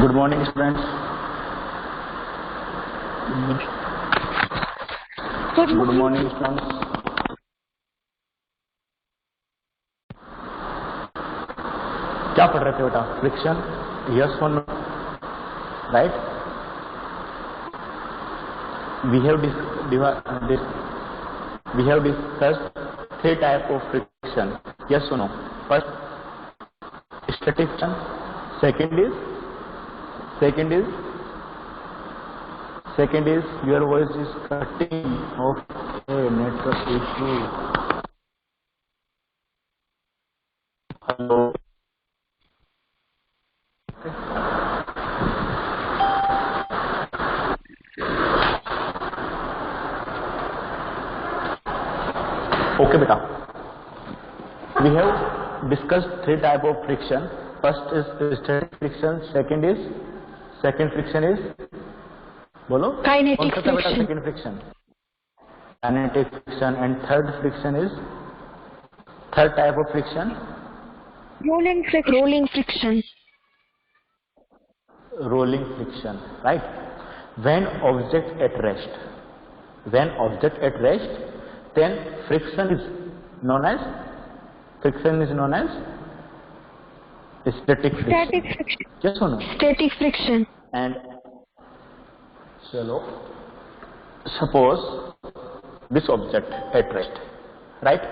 Good morning students. Good morning students. क्या पढ़ रहे थे बेटा? फ्रिक्शन, यस और no, right? We have discussed three type of friction, yes और no. First static friction, second is your voice is cutting off a network issue. Hello. Okay beta, we have discussed three type of friction. First is static friction, second friction is बोलो kinetic कौन सा था बेटा? friction. Second friction kinetic friction, and third friction is third type of friction Rolling friction. rolling friction, right? When object at rest, then friction is known as static friction. Static friction. Yes or no? Static friction. And चलो, suppose this object at rest, right?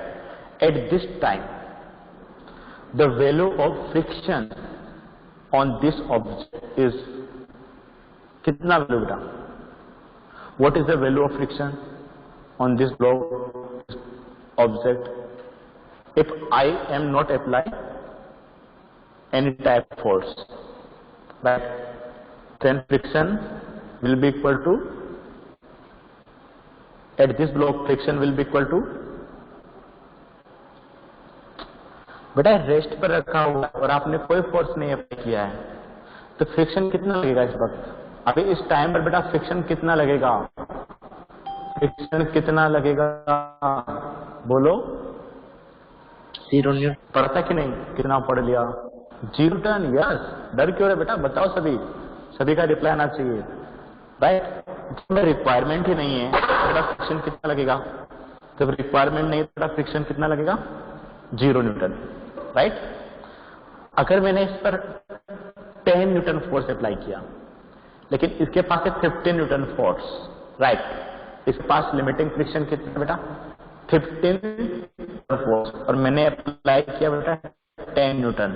At this time, the value of friction on this object is कितना value बेटा? What is the value of friction on this block object? If I am not apply any type of force, right? Then friction will be equal to, at this block friction will be equal to, बेटा rest पर रखा हुआ है और आपने कोई force नहीं apply किया है, तो फ्रिक्शन कितना लगेगा इस वक्त? अभी इस टाइम पर बेटा फ्रिक्शन कितना लगेगा? बोलो। 0 न्यूटन। पढ़ता कि नहीं? कितना पढ़ लिया? 0 न्यूटन। यस। डर क्यों है बेटा? बताओ, सभी का रिप्लाई आना चाहिए, राइट? में रिक्वायरमेंट ही नहीं है बेटा फ्रिक्शन कितना लगेगा? जब रिक्वायरमेंट नहीं है बेटा फ्रिक्शन कितना लगेगा? 0 न्यूटन, राइट? अगर मैंने इस पर 10 न्यूटन फोर्स अप्लाई किया, लेकिन इसके पास है 15 न्यूटन फोर्स, राइट? इसके पास लिमिटिंग फ्रिक्शन कितना बेटा? 15 फोर्स, और मैंने अप्लाई किया बेटा 10 न्यूटन,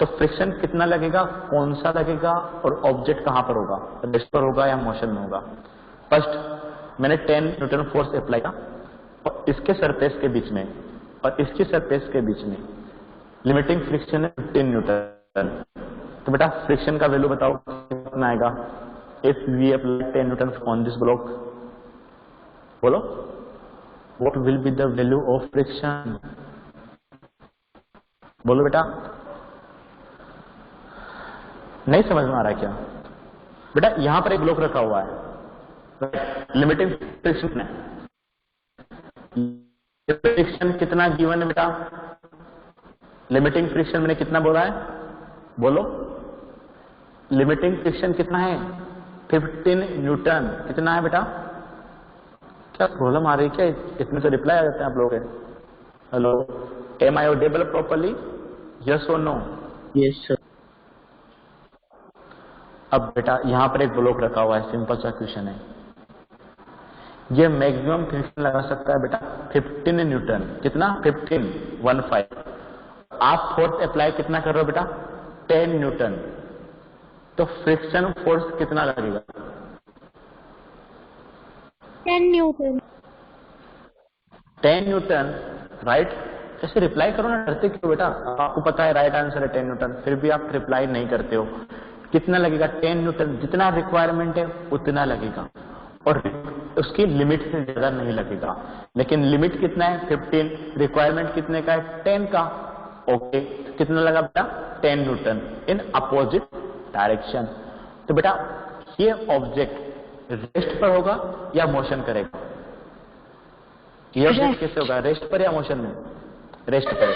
तो फ्रिक्शन कितना लगेगा? कौन सा लगेगा? और ऑब्जेक्ट कहां पर होगा? रेस्ट पर होगा या मोशन में होगा? फर्स्ट मैंने 10 न्यूटन फोर्स अप्लाई किया और इसके सरफेस के बीच में और इसकी सरफेस के बीच में लिमिटिंग फ्रिक्शन है 15 न्यूटन, तो बेटा फ्रिक्शन का वैल्यू बताओ कितना आएगा? If we apply 10 newton on this block, बोलो what will be the value of friction? बोलो बेटा। नहीं समझ में आ रहा है क्या? बेटा यहां पर एक ब्लॉक रखा हुआ है, लिमिटिंग फ्रिक्शन है, फ्रिक्शन कितना गिवन है बेटा? लिमिटिंग फ्रिक्शन मैंने कितना बोला है? बोलो। लिमिटिंग फ्रिक्शन कितना है? 15 न्यूटन। कितना है बेटा? क्या प्रॉब्लम आ रही है क्या? इतने से रिप्लाई आ जाते हैं आप लोग। Hello, am I audible properly? Yes और नो? Yes sir. अब बेटा यहां पर एक ब्लॉक रखा हुआ है, सिंपल सा क्वेश्चन है, ये मैक्सिमम फ्रिक्शन लगा सकता है बेटा 15 न्यूटन। कितना? 15। आप फोर्स अप्लाई कितना कर रहे हो बेटा? 10 न्यूटन। तो फ्रिक्शन फोर्स कितना लगेगा? 10 न्यूटन। 10 Newton, right? ऐसे रिप्लाई करो ना, डरते क्यों बेटा? आपको पता है राइट आंसर है 10 न्यूटन, फिर भी आप रिप्लाई नहीं करते हो। कितना लगेगा? 10 न्यूटन। जितना रिक्वायरमेंट है उतना लगेगा, और उसकी लिमिट से ज्यादा नहीं लगेगा। लेकिन लिमिट कितना है? 15। रिक्वायरमेंट कितने का है? 10 का। ओके, कितना लगा बेटा? 10 न्यूटन इन अपोजिट डायरेक्शन। तो बेटा ये ऑब्जेक्ट रेस्ट पर होगा या मोशन करेगा? ये ऑब्जेक्ट कैसे होगा? रेस्ट पर या मोशन में? रेस्ट पर।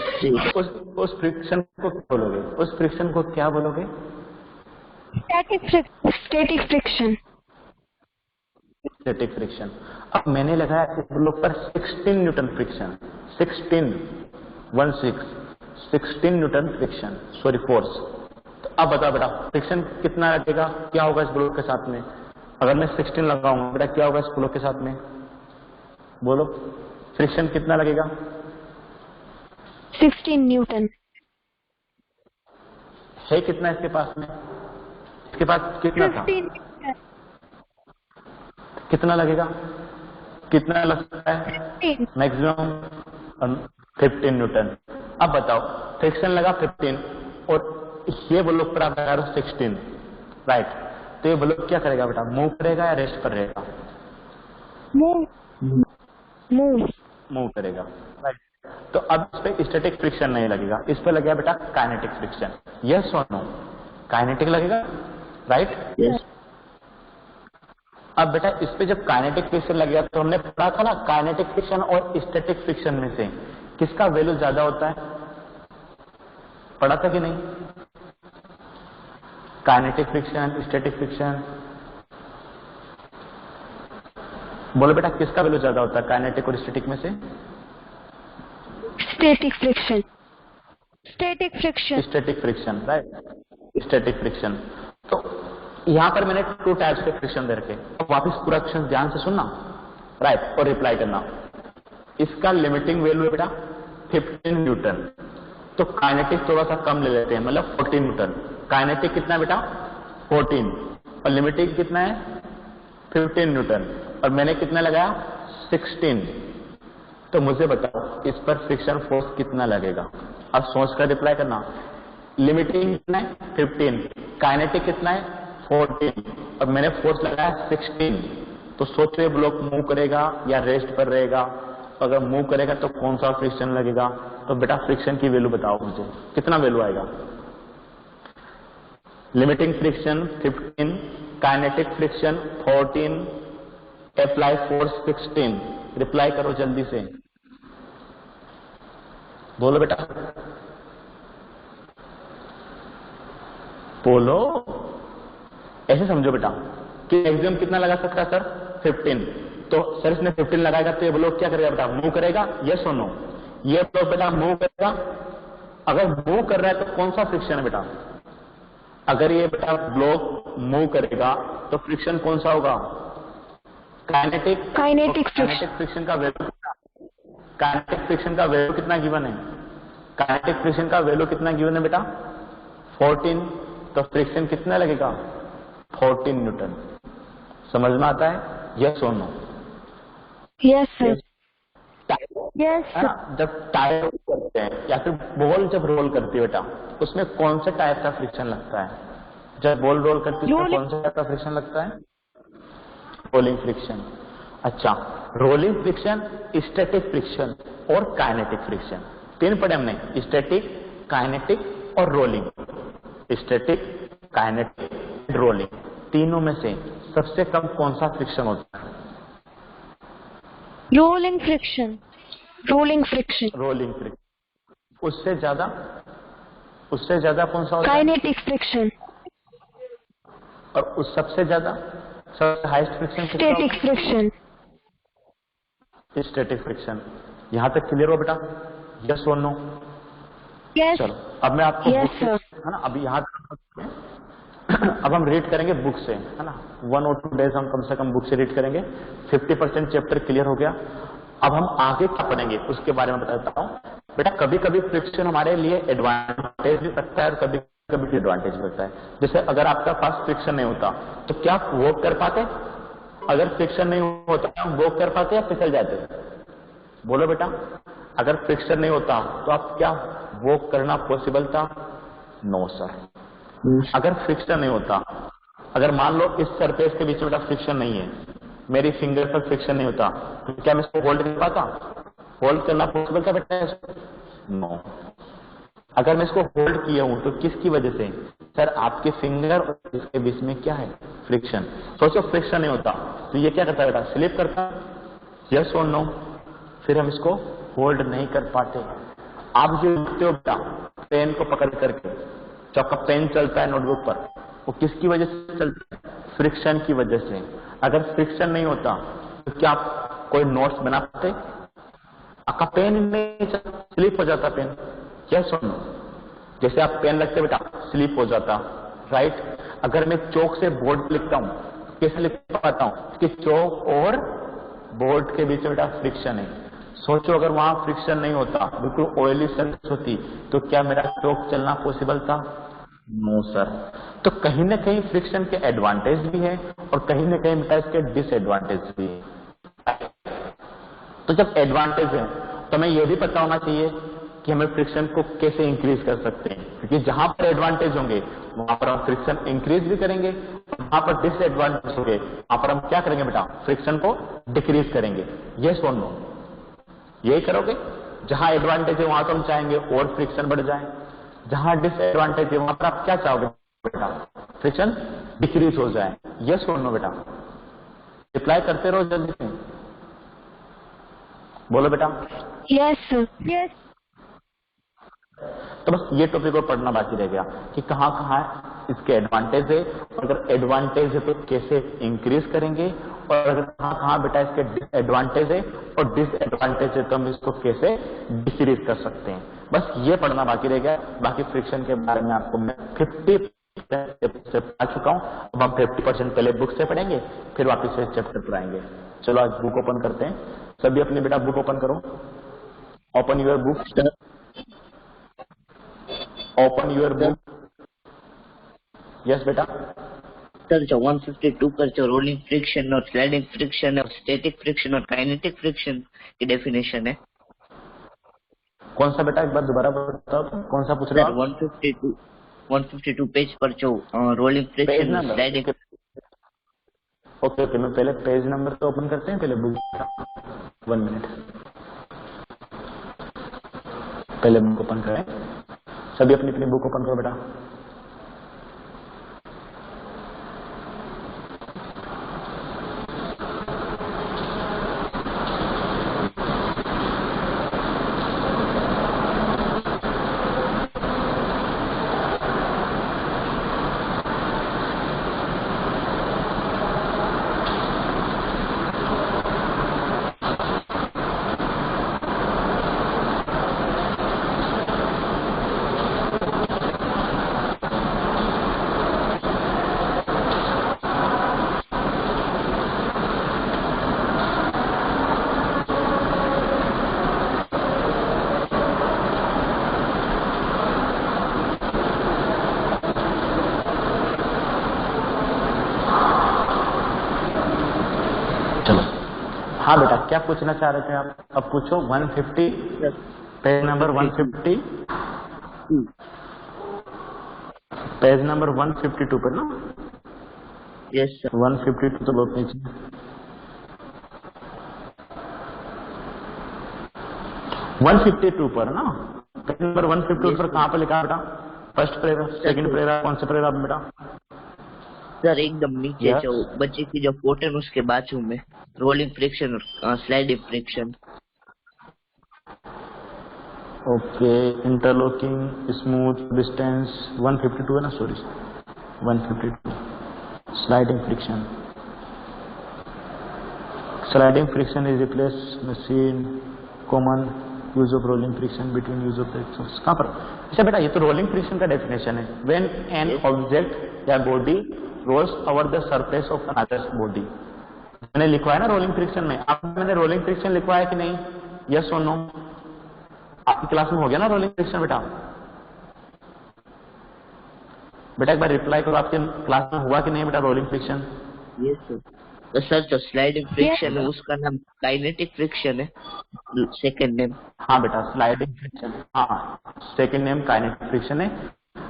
उस फ्रिक्शन को क्या बोलोगे? उस फ्रिक्शन को क्या बोलोगे? Static friction. Static friction. अब मैंने लगाया इस ब्लॉक पर 16 Newton friction, 16 Newton friction, sorry force. तो अब बताओ बेटा फ्रिक्शन कितना लगेगा, क्या होगा इस ब्लॉक के साथ में? अगर मैं 16 लगाऊंगा बेटा क्या होगा इस ब्लॉक के साथ में? बोलो फ्रिक्शन कितना लगेगा? 16 Newton. है कितना इसके पास में? इसके पास कितना था? 15 कितना लगेगा? कितना लग सकता है? 15. Maximum 15 Newton. अब बताओ फ्रिक्शन लगा 15 और ये ब्लॉक पर आप लगा रहे हो 16, राइट? तो ये ब्लॉक क्या करेगा बेटा, मूव करेगा या रेस्ट पर रहेगा? मूव करेगा, राइट? तो अब इस पे स्टैटिक फ्रिक्शन नहीं लगेगा, इस पे लगेगा बेटा काइनेटिक फ्रिक्शन। यस और नो? काइनेटिक लगेगा, राइट? Yes. अब बेटा इस पे जब काइनेटिक फ्रिक्शन लगेगा तो हमने पढ़ा था ना काइनेटिक फ्रिक्शन और स्टैटिक फ्रिक्शन में से किसका वैल्यू ज्यादा होता है? पढ़ा था कि नहीं? काइनेटिक फ्रिक्शन, स्टैटिक फ्रिक्शन, बोलो बेटा किसका वैल्यू ज्यादा होता है काइनेटिक और स्टैटिक में से? Static friction. Static friction. Static friction, right? Static friction. तो यहां पर मैंने 2 टाइप्स के फ्रिक्शन दे रखे। अब वापस पूरा क्वेश्चन ध्यान से सुनना, राइट? और रिप्लाई करना। इसका लिमिटिंग वैल्यू है बेटा 15 न्यूटन, तो काइनेटिक थोड़ा सा कम ले लेते हैं, मतलब 14 न्यूटन। काइनेटिक कितना है बेटा? 14, और लिमिटिंग कितना है? 15 न्यूटन, और मैंने कितना लगाया? 16। तो मुझे बताओ इस पर फ्रिक्शन फोर्स कितना लगेगा? अब सोच कर रिप्लाई करना। लिमिटिंग कितना है? 15, काइनेटिक कितना है? 14, और मैंने फोर्स लगाया 16। तो सोचो ये ब्लॉक मूव करेगा या रेस्ट पर रहेगा? अगर मूव करेगा तो कौन सा फ्रिक्शन लगेगा? तो बेटा फ्रिक्शन की वैल्यू बताओ मुझे, कितना वैल्यू आएगा? Limiting friction 15, kinetic friction 14, apply force 16। Reply करो जल्दी से, बोलो बेटा, बोलो। ऐसे समझो बेटा कि मैक्सिमम कितना लगा सकता है सर? 15। तो सर इसने 15 लगाएगा तो ये ब्लॉक क्या करेगा बेटा? मूव करेगा, यस और नो? ये ब्लॉक बेटा मूव करेगा। अगर मूव कर रहा है तो कौन सा फ्रिक्शन है बेटा? अगर ये बेटा ब्लॉक मूव करेगा तो फ्रिक्शन कौन सा होगा? काइनेटिक फ्रिक्शन का वैल्यू कितना? काइनेटिक फ्रिक्शन का वैल्यू कितना गिवन है? काइनेटिक फ्रिक्शन का वैल्यू कितना गिवन है बेटा? 14। तो फ्रिक्शन कितना लगेगा? 14 न्यूटन। समझ में आता है, यस और no? Yes, sir. Yes, sir. जब टायर रोल करते हैं या फिर बॉल जब रोल करती है बेटा, उसमें कौन से टाइप का फ्रिक्शन लगता है? जब बॉल रोल करती है उसमें कौन से टाइप का फ्रिक्शन लगता है? Rolling friction. अच्छा, रोलिंग फ्रिक्शन, स्टैटिक फ्रिक्शन और काइनेटिक फ्रिक्शन, 3 पढ़े हमने, स्टैटिक, काइनेटिक और रोलिंग। स्टैटिक, काइनेटिक, रोलिंग, तीनों में से सबसे कम कौन सा फ्रिक्शन होता है? Rolling friction. Rolling friction. Rolling friction. उससे ज्यादा कौन सा होता है? Kinetic friction. और उस सबसे ज्यादा, सबसे हाईएस्ट फ्रिक्शन किसका होता है? Static friction. Static friction. यहां तक क्लियर हो बेटा, यस और नो? Yes. चलो अब मैं आपको Yes, बुक से, sir. है ना, अभी यहाँ अब हम रीड करेंगे बुक से, है ना, 1 और 2 डेज हम कम से कम बुक से रीड करेंगे। 50% चैप्टर क्लियर हो गया। अब हम आगे क्या पढ़ेंगे उसके बारे में बताता हूँ बेटा। कभी कभी फ्रिक्शन हमारे लिए एडवांटेज भी रखता है और कभी कभी डिसएडवांटेज भी रखता है। जैसे अगर आपका पास फ्रिक्शन नहीं होता तो क्या आप वॉक कर पाते? अगर फ्रिक्शन नहीं होता हम वॉक कर पाते या फिसल जाते? बोलो बेटा, अगर फ्रिक्शन नहीं होता तो आप क्या वॉक करना पॉसिबल था? No sir. अगर फ्रिक्शन नहीं होता, अगर मान लो इस सरफेस के बीच में बेटा फ्रिक्शन नहीं है, मेरी फिंगर पर फ्रिक्शन नहीं होता, तो क्या मैं इसको होल्ड कर पाता? होल्ड करना पॉसिबल था बेटा? नो। अगर मैं इसको होल्ड किया हूं तो किसकी वजह से? सर आपके फिंगर और इसके बीच में क्या है? फ्रिक्शन। सोचो फ्रिक्शन नहीं होता तो ये क्या करता बेटा? स्लिप करता, यस और नो? फिर हम इसको होल्ड नहीं कर पाते। आप जो लिखते हो बेटा पेन को पकड़ करके, जो आपका पेन चलता है नोटबुक पर, वो किसकी वजह से चलता है? फ्रिक्शन की वजह से। अगर फ्रिक्शन नहीं होता तो क्या आप कोई नोट्स बना पाते? आपका पेन नहीं स्लिप हो जाता पेन। क्या सुनो, जैसे आप पेन रखते बेटा स्लिप हो जाता, राइट। अगर मैं चौक से बोर्ड पे लिखता हूं कैसे लिख पाता हूं कि चौक और बोर्ड के बीच में बेटा फ्रिक्शन है। सोचो अगर वहां फ्रिक्शन नहीं होता, बिल्कुल ऑयली सरफेस होती, तो क्या मेरा चौक चलना पॉसिबल था? No sir. तो कहीं ना कहीं फ्रिक्शन के एडवांटेज भी है और कहीं ना कहीं बेटा इसके डिसएडवांटेज भी है। तो जब एडवांटेज है तो हमें यह भी पता होना चाहिए कि हमें फ्रिक्शन को कैसे इंक्रीज कर सकते हैं, क्योंकि जहां पर एडवांटेज होंगे वहां पर हम फ्रिक्शन इंक्रीज भी करेंगे, वहां पर डिसएडवांटेज होंगे वहां पर हम क्या करेंगे बेटा? फ्रिक्शन को डिक्रीज करेंगे। यस और नो? यही करोगे? जहां एडवांटेज है वहां तो हम चाहेंगे और फ्रिक्शन बढ़ जाए, जहां डिसएडवांटेज है वहां पर आप क्या चाहोगे बेटा? फ्रिक्शन डिक्रीज हो जाए। यस और नो बेटा? रिप्लाई करते रहो जल्दी से, बोलो बेटा। Yes, sir. Yes. तो बस ये टॉपिक को पढ़ना बाकी रह गया कि कहां कहां इसके एडवांटेज है, और अगर एडवांटेज है तो कैसे इंक्रीज करेंगे, और अगर कहां कहां बेटा इसके डिसएडवांटेज है और डिसएडवांटेज है तो हम इसको कैसे डिक्रीज कर सकते हैं। बस ये पढ़ना बाकी रह गया। बाकी फ्रिक्शन के बारे में आपको मैं 50 से पढ़ा चुका हूं। अब हम 50% पहले बुक से पढ़ेंगे, फिर वापिस से चैप्टर पर आएंगे। चलो आज बुक ओपन करते हैं। सभी अपनी बेटा बुक ओपन करो। Open your book. Open your book. Yes बेटा। सर जो 152 पर जो रोलिंग फ्रिक्शन और स्लाइडिंग फ्रिक्शन और स्टैटिक फ्रिक्शन और काइनेटिक फ्रिक्शन की डेफिनेशन है। कौन सा बेटा? एक बार दोबारा बताओ, कौन सा पूछ रहे हो? 152 पेज पर जो रोलिंग फ्रिक्शन और स्लाइडिंग। ओके ओके, मैं पहले पेज नंबर तो ओपन करते हैं, पहले बुक। 1 मिनट, पहले बुक ओपन करें। सभी अपनी अपनी बुक ओपन करो बेटा। हाँ बेटा, क्या पूछना चाह रहे थे आप? अब पूछो। 150 पेज नंबर 150 पेज नंबर 152 पर ना? Yes sir. 152 तो बहुत नीचे। 152 पर ना? पेज नंबर 152 पर कहाँ पर लिखा बेटा? फर्स्ट पैराग्राफ, सेकंड पैराग्राफ, कौन सा पैराग्राफ बेटा? सर एकदम नीचे जो बच्चे की जो पोर्टन उसके बाजू में रोलिंग फ्रिक्शन और sliding friction. Okay, interlocking smooth distance 152 है ना? Sorry 152 sliding friction. Sliding friction is replace machine common use of rolling friction between use of exhaust. कहाँ पर? अच्छा बेटा, ये तो रोलिंग फ्रिक्शन का डेफिनेशन है। व्हेन एन ऑब्जेक्ट या body rolls over the surface of another body. मैंने लिखवाया ना रोलिंग फ्रिक्शन में। आप मैंने रोलिंग फ्रिक्शन लिखवाया कि नहीं? यस और नो? आपकी क्लास में हो गया ना रोलिंग फ्रिक्शन बेटा? बेटा एक बार रिप्लाई करो, आपके क्लास में हुआ कि नहीं बेटा रोलिंग फ्रिक्शन? Yes sir. तो सर जो स्लाइडिंग फ्रिक्शन है उसका नाम काइनेटिक फ्रिक्शन है, सेकंड नेम। हाँ बेटा, स्लाइडिंग फ्रिक्शन, हाँ सेकंड नेम काइनेटिक फ्रिक्शन है।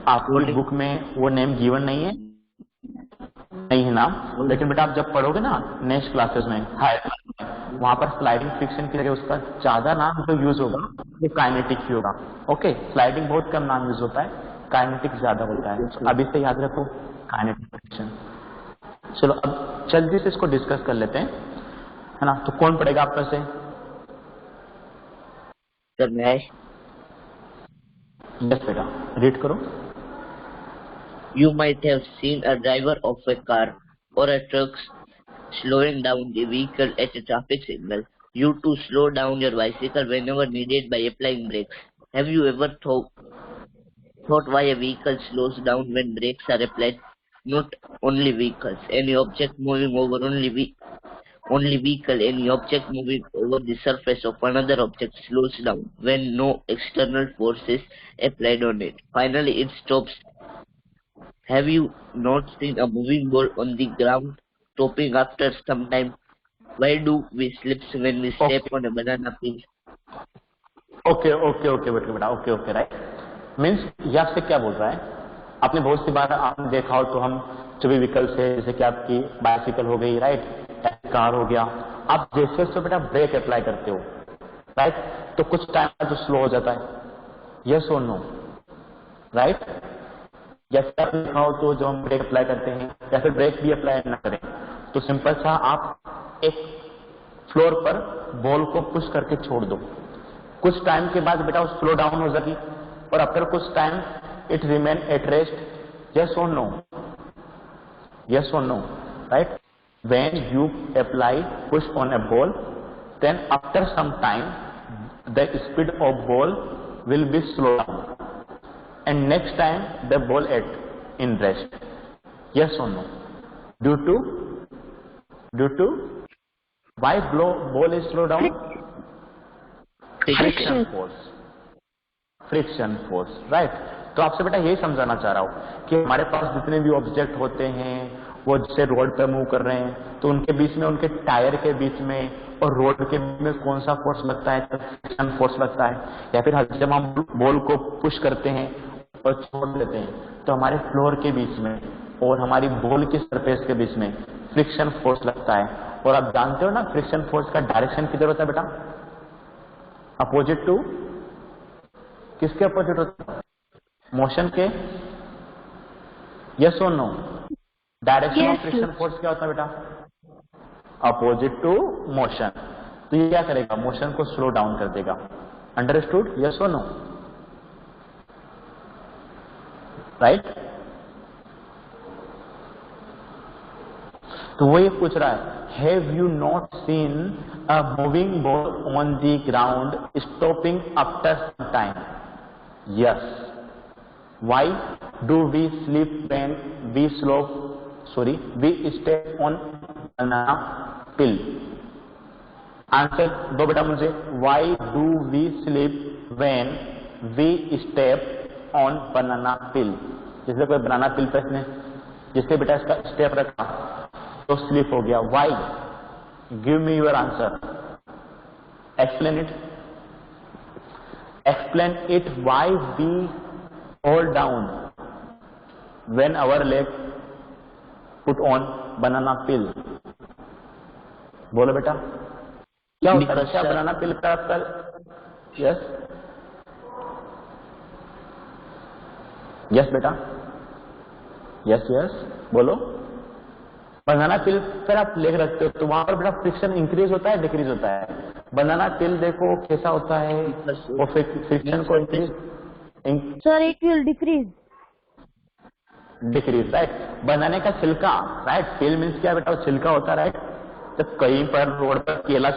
आपकी बुक में वो नेम गिवन नहीं है, नहीं है नाम, लेकिन बेटा आप जब पढ़ोगे ना नेक्स्ट क्लासेस में, हायर क्लास में, वहां पर स्लाइडिंग फ्रिक्शन की जगह उसका ज्यादा नाम जो यूज होगा वो काइनेटिक ही होगा। ओके, स्लाइडिंग बहुत कम नाम यूज होता है, काइनेटिक ज्यादा होता है। तो अभी से याद रखो काइनेटिक फ्रिक्शन। चलो अब जल्दी से इसको डिस्कस कर लेते हैं, है ना? तो कौन पढ़ेगा आप में से? सर मैं। यस बेटा, रीड करो। You might have seen a driver of a car or a truck slowing down the vehicle at a traffic signal. You to slow down your bicycle whenever needed by applying brakes. Have you ever thought why a vehicle slows down when brakes are applied? Not only vehicles, any object moving over only vehicle, any object moving over the surface of another object slows down when no external force is applied on it. Finally, it stops. Have you not seen a moving ball on the ground stopping after some time? Why do we slip when we step on a banana peel? Okay बेटा okay right means ये आपसे क्या बोल रहा है? आपने बहुत सी बार आपने देखा हो तो हम जो भी व्हीकल से जैसे कि आपकी बाइसिकल हो गई राइट, कार हो गया, आप जैसे उससे बेटा ब्रेक अप्लाई करते हो राइट, तो कुछ टाइम जो स्लो हो जाता है, यस और नो राइट? जैसे आप देखा हो तो जो हम ब्रेक अप्लाई करते हैं या फिर ब्रेक भी अप्लाई ना करें तो सिंपल सा आप एक फ्लोर पर बॉल को पुश करके छोड़ दो, कुछ टाइम के बाद बेटा वो स्लो डाउन हो जाएगी और आफ्टर कुछ time it remain at rest, yes और नो? यस और no right? When you apply push on a ball then after some time the speed of ball will be slow down and next time the ball at in rest, yes or no? Due to why ball is slow down? Friction force right? तो आपसे बेटा यही समझाना चाह रहा हूं कि हमारे पास जितने भी ऑब्जेक्ट होते हैं वो जैसे रोड पर मूव कर रहे हैं तो उनके बीच में, उनके टायर के बीच में और रोड के बीच में कौन सा फोर्स लगता है? फ्रिक्शन फोर्स लगता है। या फिर जब हम बॉल को पुश करते हैं और छोड़ देते हैं तो हमारे फ्लोर के बीच में और हमारी बॉल की सरफेस के बीच में फ्रिक्शन फोर्स लगता है। और आप जानते हो ना फ्रिक्शन फोर्स का डायरेक्शन किधर होता है बेटा? अपोजिट टू, किसके अपोजिट होता है? मोशन के, यस और no? Direction of friction force क्या होता है बेटा? Opposite to motion. तो ये क्या करेगा? मोशन को स्लो डाउन कर देगा। अंडरस्टूड? यस और नो? राइट? तो वो ये पूछ रहा है, have you not seen a moving ball on the ground stopping after some time? Yes. Why do we slip when we we step on banana peel? Answer दो बेटा मुझे। Why do we slip when we step on banana peel? जैसे कोई बनाना पिल पे इसने जिससे बेटा इसका स्टेप रखा तो स्लिप हो गया। Why? Give me your answer. Explain it. Explain it. Why we hold down when our leg put on banana peel? बोलो बेटा क्या होता है? क्या बनाना पिल का आपका? यस यस बेटा, यस बोलो। बनाना पिल पर आप लेग रखते हो तो वहां पर बेटा फ्रिक्शन इंक्रीज होता है डिक्रीज होता है? बनाना पिल देखो कैसा होता है, वो फ्रिक्शन को increase, sir it will decrease right? बनाने का छिलका राइट? पिल मीन्स क्या बेटा? वो छिलका होता है राइट? तो कहीं पर रोड पर केला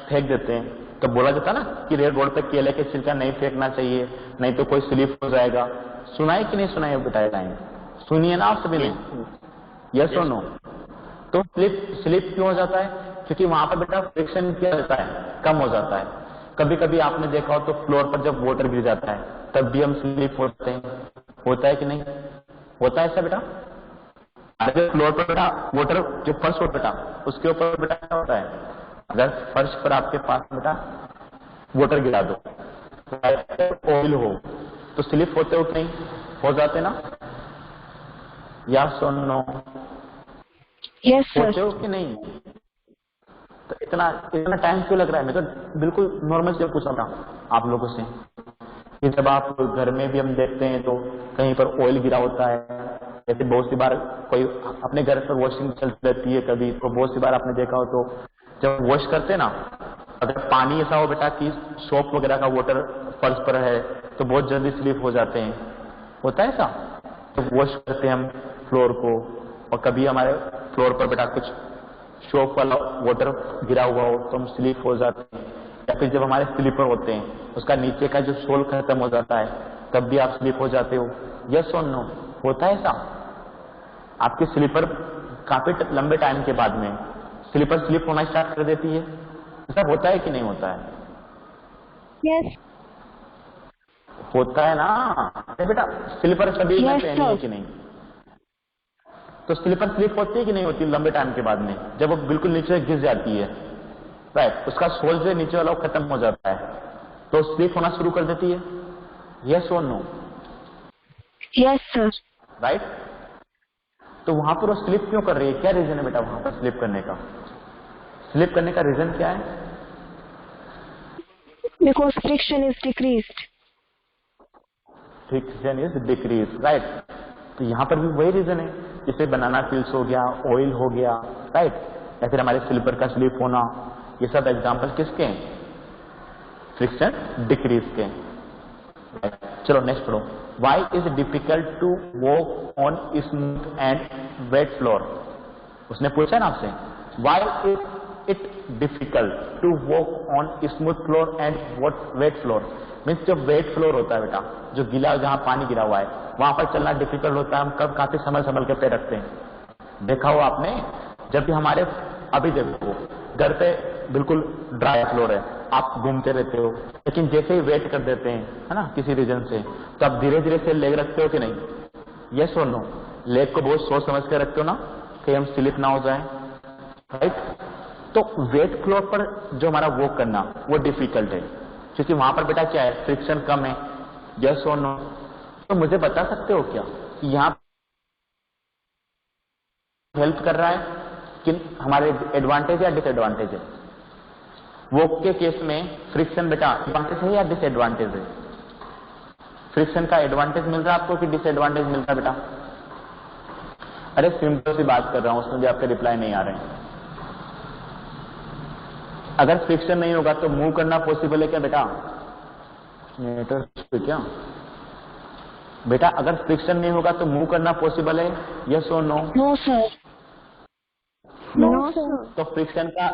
फेंक देते हैं तो बोला जाता ना कि रोड पर केले के छिलका नहीं फेंकना चाहिए, नहीं तो कोई स्लिप हो जाएगा। सुनाई कि नहीं सुनाई बताया टाइम? सुनिए ना आप सभी ने, यस और नो? तो स्लिप क्यों हो जाता है? क्योंकि वहां पर बेटा फ्रिक्शन क्या रहता है? कम हो जाता है। कभी कभी आपने देखा हो तो फ्लोर पर जब वाटर गिर जाता है तब भी हम स्लिप होते हैं, होता है कि नहीं? होता है ऐसा बेटा? अगर फ्लोर पर बेटा वाटर जो फर्श हो बेटा उसके ऊपर बेटा क्या होता है? अगर फर्श पर आपके पास बेटा वाटर गिरा दो, ऑयल हो तो स्लिप होते हो कि नहीं? हो जाते ना? या सो नो? यस होते सर। हो कि नहीं? तो इतना टाइम क्यों लग रहा है? मैं तो बिल्कुल नॉर्मल से पूछ रहा हूं आप लोगों से कि जब आप घर में भी हम देखते हैं तो कहीं पर ऑयल गिरा होता है, जैसे बहुत सी बार कोई अपने घर पर वॉशिंग चलती रहती है कभी, तो बहुत सी बार आपने देखा हो तो जब वॉश करते हैं ना, अगर पानी ऐसा हो बेटा कि सोप वगैरह का वाटर फर्श पर है तो बहुत जल्दी स्लिप हो जाते हैं, होता है ऐसा? तो वॉश करते हैं हम फ्लोर को, और कभी हमारे फ्लोर पर बेटा कुछ शॉप वाला वाटर गिरा हुआ हो तो हम स्लिप हो जाते हैं, या फिर जब हमारे स्लीपर होते हैं उसका नीचे का जो सोल खत्म हो जाता है तब भी आप स्लिप हो जाते हो। यस और नो, होता है ऐसा? आपकी स्लीपर काफी लंबे टाइम के बाद में स्लीपर स्लिप होना स्टार्ट कर देती है, ऐसा होता है कि नहीं होता है? Yes. होता है ना? अरे बेटा स्लीपर सभी ने Yes, पहनी है sir. कि नहीं? तो स्लीपर स्लिप होती है कि नहीं होती लंबे टाइम के बाद में, जब वो बिल्कुल नीचे गिर जाती है, राइट, उसका सोल जो नीचे वाला वो खत्म हो जाता है तो स्लिप होना शुरू कर देती है। यस और नो? Yes, sir. राइट। तो वहां पर वो स्लिप क्यों कर रही है? क्या रीजन है बेटा वहां पर स्लिप करने का? स्लिप करने का रीजन क्या है? Because friction is decreased. Friction is decrease, right. तो यहां पर भी वही रीजन है, जैसे बनाना पील्स हो गया, ऑयल हो गया, राइट, या फिर हमारे स्लीपर का स्लिप होना, ये सब एग्जाम्पल किसके हैं? फ्रिक्शन डिक्रीज के। चलो नेक्स्ट पढ़ो। Why is difficult to walk on smooth and wet floor? उसने पूछा ना आपसे, why is it difficult to walk on smooth floor and wet floor? Means जो वेट फ्लोर होता है बेटा, जो गीला जहां पानी गिरा हुआ है वहां पर चलना डिफिकल्ट होता है। हम कब काफी संभल के पैर रखते हैं, देखा हो आपने? जब भी हमारे, अभी देखो घर पे बिल्कुल ड्राई फ्लोर है, आप घूमते रहते हो, लेकिन जैसे ही वेट कर देते हैं, है ना, किसी रीजन से, तो आप धीरे धीरे से लेग रखते हो कि नहीं? यस और नो? लेग को बहुत सोच समझ के रखते हो ना, कि हम स्लिप ना हो जाए, राइट। तो वेट फ्लोर पर जो हमारा वॉक करना वो डिफिकल्ट है, क्योंकि वहां पर बेटा क्या है, फ्रिक्शन कम है। यस और नो? तो मुझे बता सकते हो क्या कि यहाँ हेल्प कर रहा है कि हमारे एडवांटेज या डिसएडवांटेज है? वॉक के केस में फ्रिक्शन बेटा एडवांटेज है या डिसएडवांटेज है? फ्रिक्शन का एडवांटेज मिल रहा है आपको कि डिसएडवांटेज मिल रहा है बेटा? अरे सिंपल सी बात कर रहा हूं, उसमें भी आपके रिप्लाई नहीं आ रहे हैं। अगर फ्रिक्शन नहीं होगा तो मूव करना पॉसिबल है क्या बेटा? क्या बेटा, अगर फ्रिक्शन नहीं होगा तो मूव करना पॉसिबल है? यस और no? No, sir. No. No, sir. तो फ्रिक्शन का,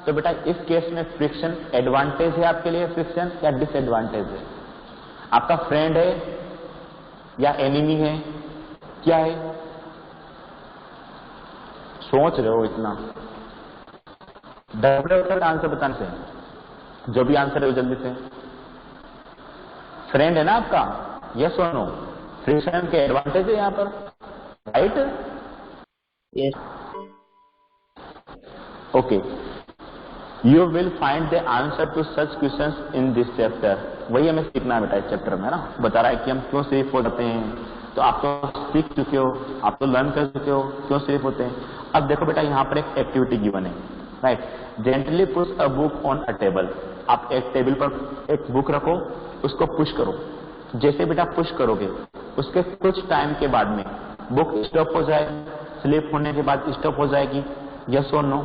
तो बेटा इस केस में फ्रिक्शन एडवांटेज है आपके लिए, फ्रिक्शन या डिसएडवांटेज है? आपका फ्रेंड है या एनिमी है, क्या है? सोच रहे हो इतना? डबल आंसर बताने से, जो भी आंसर है वो जल्दी से। फ्रेंड है ना आपका? यस और नो? फ्रिक्शन के एडवांटेज है यहाँ पर, right? Yes. Okay, you will find the answer to such questions in this chapter. वही हमें सीखना है बेटा इस चैप्टर में ना, बता रहा है कि हम क्यों सिर्फ हो जाते हैं। तो आप तो सीख चुके हो, आप तो लर्न कर चुके हो क्यों सिर्फ होते हैं। अब देखो बेटा यहाँ पर एक एक्टिविटी गिवन है, right. Gently push a book on a table. आप एक टेबल पर एक बुक रखो, उसको पुश करो। जैसे बेटा पुश करोगे उसके कुछ टाइम के बाद में बुक स्टॉप हो जाए, स्लिप होने के बाद स्टॉप हो जाएगी। यस और नो?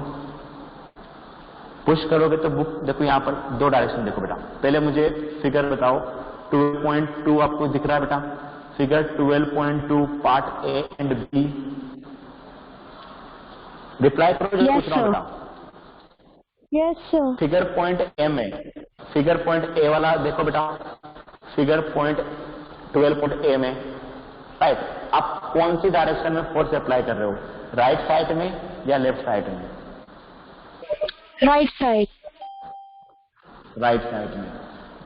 पुश करोगे तो बुक, देखो यहाँ पर दो डायरेक्शन देखो बेटा। पहले मुझे फिगर बताओ, 12.2 आपको दिख रहा है बेटा? Figure 12.2 part A and B. Reply करो जो Yes, पूछ रहा हूं sir. बेटा। Yes, sir. Figure point A में, फिगर पॉइंट ए वाला देखो बेटा, फिगर पॉइंट 12.a में, राइट। आप कौन सी डायरेक्शन में फोर्स अप्लाई कर रहे हो, राइट साइड में या लेफ्ट साइड में? Right side. राइट साइड में।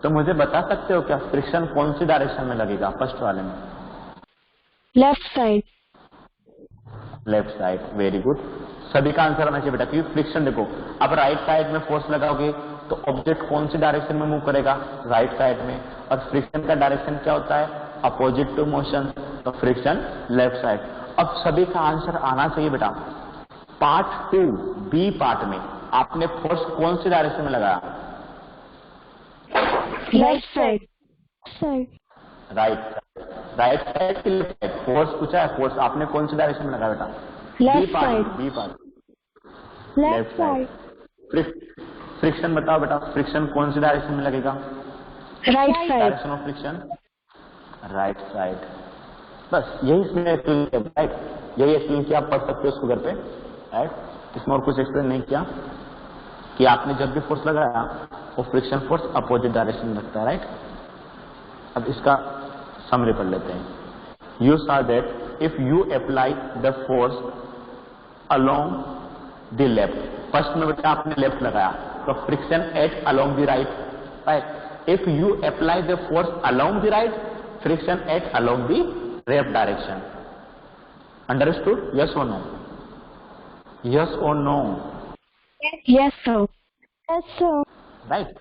तो मुझे बता सकते हो क्या फ्रिक्शन कौन सी डायरेक्शन में लगेगा? फर्स्ट वाले में Left side. Left side. Very good, सभी का आंसर आना चाहिए बेटा, क्योंकि फ्रिक्शन देखो, अब राइट साइड में फोर्स लगाओगे तो ऑब्जेक्ट कौन सी डायरेक्शन में मूव करेगा? राइट साइड में। और फ्रिक्शन का डायरेक्शन क्या होता है? अपोजिट टू मोशन, तो फ्रिक्शन लेफ्ट साइड। अब सभी का आंसर आना चाहिए बेटा। पार्ट 2 बी पार्ट में आपने फोर्स कौन सी डायरेक्शन में लगाया? Right side. Side. Right side. Right side की लेफ्ट साइड? फोर्स पूछा है, फोर्स आपने कौन सी डायरेक्शन में लगाया बेटा? Left side. B part, Left side. Friction बताओ बेटा, फ्रिक्शन कौन सी डायरेक्शन में लगेगा? Right side. Direction of friction right side. बस यही इसमें एक्सप्लेन, राइट, यही एक्सप्लेन किया, आप पढ़ सकते हो इसको घर पे, राइट। इसमें और कुछ एक्सप्लेन नहीं किया कि आपने जब भी फोर्स लगाया वो फ्रिक्शन फोर्स अपोजिट डायरेक्शन में लगता है, राइट। अब इसका समरी पढ़ लेते हैं। You saw that if you apply the force along the left, first में बेटा आपने लेफ्ट लगाया तो friction at along the right, right. If you apply the force along the right, friction at along the left direction. Understood? Yes or no? Yes or no? Yes, sir. Yes, sir. Right.